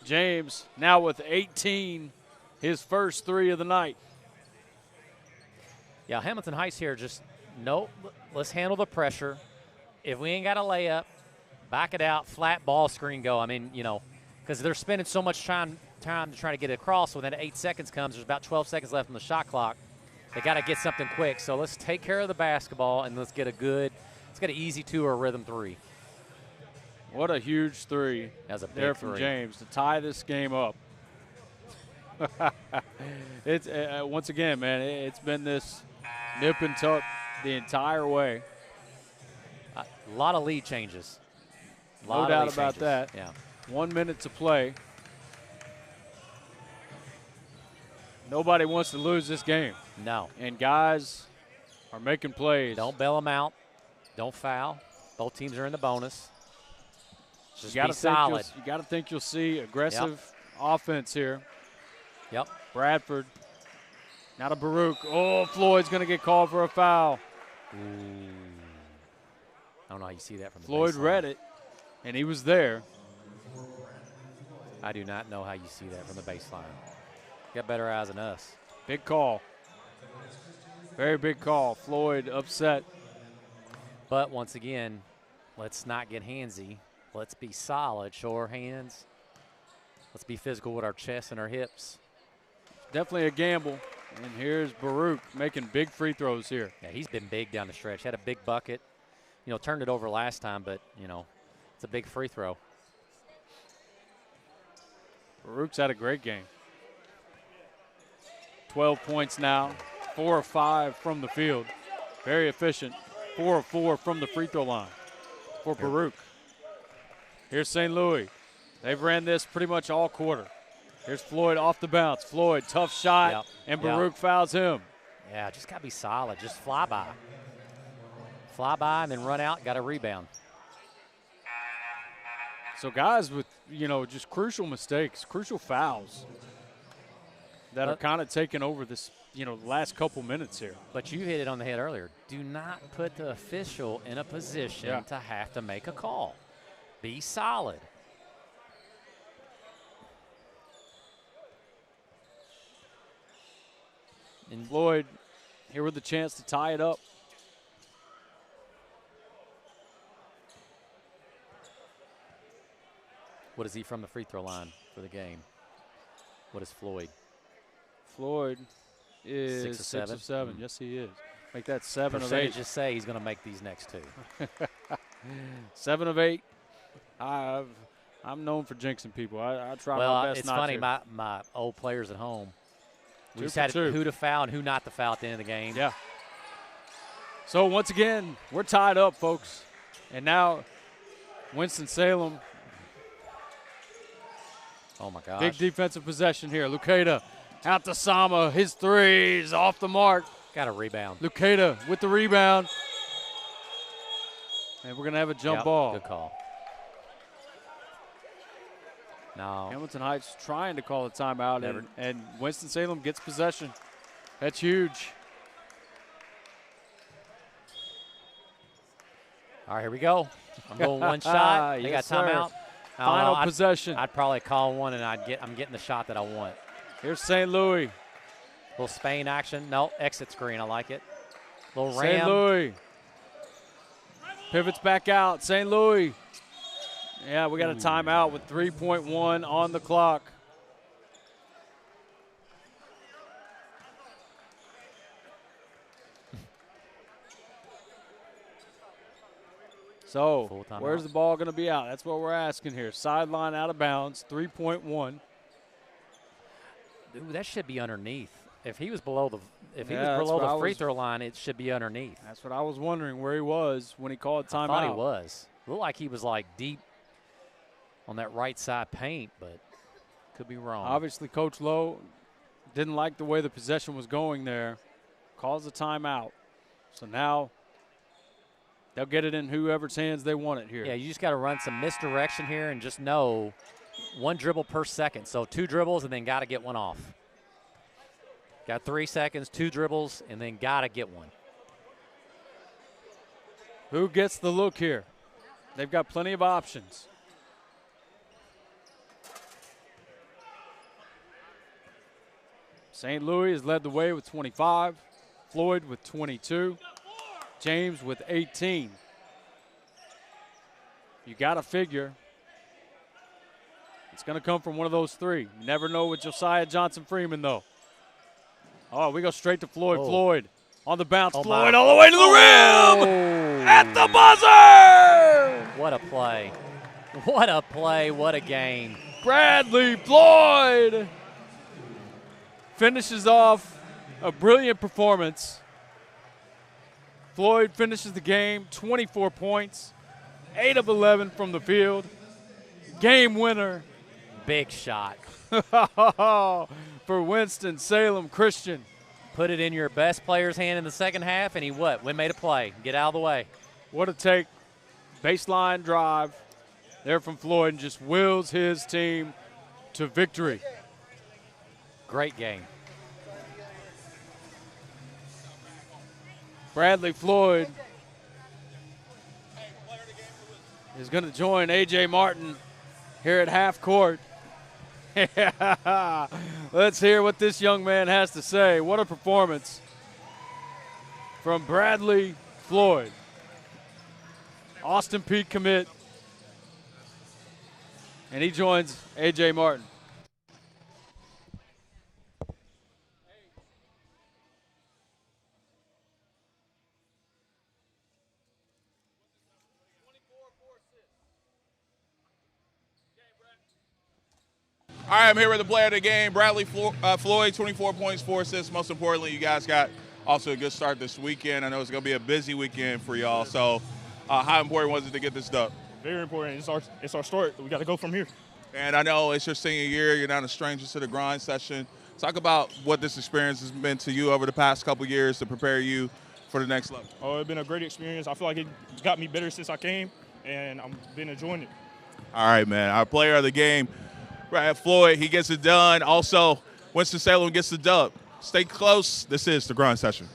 James now with 18, his first 3 of the night. Yeah, Hamilton Heights here just, let's handle the pressure. If we ain't got a layup, back it out, flat ball screen go. I mean, you know, because they're spending so much time to try to get it across. So when that 8 seconds comes, there's about 12 seconds left on the shot clock. They got to get something quick. So let's take care of the basketball and let's get an easy 2 or a rhythm 3. What a huge 3 that was a big there from 3. James to tie this game up. It's once again, man, it's been this nip and tuck the entire way. A lot of lead changes. No doubt about that. Yeah. 1 minute to play. Nobody wants to lose this game. No. And guys are making plays. Don't bail them out. Don't foul. Both teams are in the bonus. Just you gotta be solid. You got to think you'll see aggressive offense here. Yep. Bradford. Now to Baruch. Oh, Floyd's going to get called for a foul. Ooh. I don't know how you see that from the Floyd baseline. read it, and he was there. I do not know how you see that from the baseline. You got better eyes than us. Big call. Very big call. Floyd upset. But once again, let's not get handsy. Let's be solid, show our hands. Let's be physical with our chest and our hips. Definitely a gamble. And here's Baruch making big free throws here. Yeah, he's been big down the stretch. Had a big bucket. You know, turned it over last time, but, you know, it's a big free throw. Baruch's had a great game. 12 points now, 4 of 5 from the field. Very efficient. 4 of 4 from the free throw line for Baruch. Here's St. Louis. They've ran this pretty much all quarter. Here's Floyd off the bounce. Floyd, tough shot, and Baruch fouls him. Yeah, just got to be solid. Just fly by. Fly by and then run out, got a rebound. So guys with, you know, just crucial mistakes, crucial fouls that are kind of taking over this, you know, last couple minutes here. But you hit it on the head earlier. Do not put the official in a position to have to make a call. Be solid. And Floyd here with the chance to tie it up. What is he from the free throw line for the game? What is Floyd? Floyd is 6 of 7. Yes, he is. Make that 7 of 8. Just say he's going to make these next 2. 7 of 8. I'm known for jinxing people. I try my best it's not funny, to. my old players at home, we 2 just for had 2. who to foul and who not to foul at the end of the game. Yeah. So once again, we're tied up, folks. And now Winston-Salem. Oh, my gosh. Big defensive possession here. Lucada out to Sama. His threes off the mark. Got a rebound. Lucada with the rebound. And we're going to have a jump ball. Good call. No. Hamilton Heights trying to call a timeout, and Winston-Salem gets possession. That's huge. All right, here we go. I'm going one shot. They got timeout. Final possession. I'd probably call one, and I'm getting the shot that I want. Here's St. Louis. Little Spain action. No, exit screen. I like it. Little ram. St. Louis. Pivots back out. St. Louis. Yeah, we got a timeout with 3.1 on the clock. So, where's the ball going to be out? That's what we're asking here. Sideline out of bounds, 3.1. Ooh, that should be underneath. If he was below the the free throw line, it should be underneath. That's what I was wondering where he was when he called timeout. I thought he was. Looked like he was like deep on that right side paint, but could be wrong. Obviously, Coach Lowe didn't like the way the possession was going there. Calls a timeout. So now they'll get it in whoever's hands they want it here. Yeah, you just got to run some misdirection here and just know one dribble per second. So 2 dribbles and then got to get one off. Got 3 seconds, 2 dribbles, and then got to get one. Who gets the look here? They've got plenty of options. St. Louis has led the way with 25. Floyd with 22. James with 18. You got to figure it's going to come from one of those 3. You never know with Josiah Johnson-Freeman, though. Oh, we go straight to Floyd. Oh. Floyd on the bounce. Oh, Floyd my. all the way to the rim at the buzzer. What a play. What a play. What a game. Bradley Floyd finishes off a brilliant performance. Floyd finishes the game, 24 points, 8 of 11 from the field. Game winner. Big shot. For Winston-Salem Christian. Put it in your best player's hand in the second half, and he made a play. Get out of the way. What a take. Baseline drive there from Floyd and just wills his team to victory. Great game. Bradley Floyd is going to join A.J. Martin here at half court. Let's hear what this young man has to say. What a performance from Bradley Floyd. Austin Peay commit. And he joins A.J. Martin. All right, I'm here with the player of the game, Bradley Floyd, 24 points, 4 assists. Most importantly, you guys got also a good start this weekend. I know it's going to be a busy weekend for y'all. So how important was it to get this dub? Very important. It's our start. We got to go from here. And I know it's your senior year. You're not a stranger to the grind session. Talk about what this experience has been to you over the past couple years to prepare you for the next level. Oh, it's been a great experience. I feel like it got me better since I came, and I've been enjoying it. All right, man. Our player of the game, Brad Floyd, he gets it done. Also, Winston Salem gets the dub. Stay close. This is the grind session.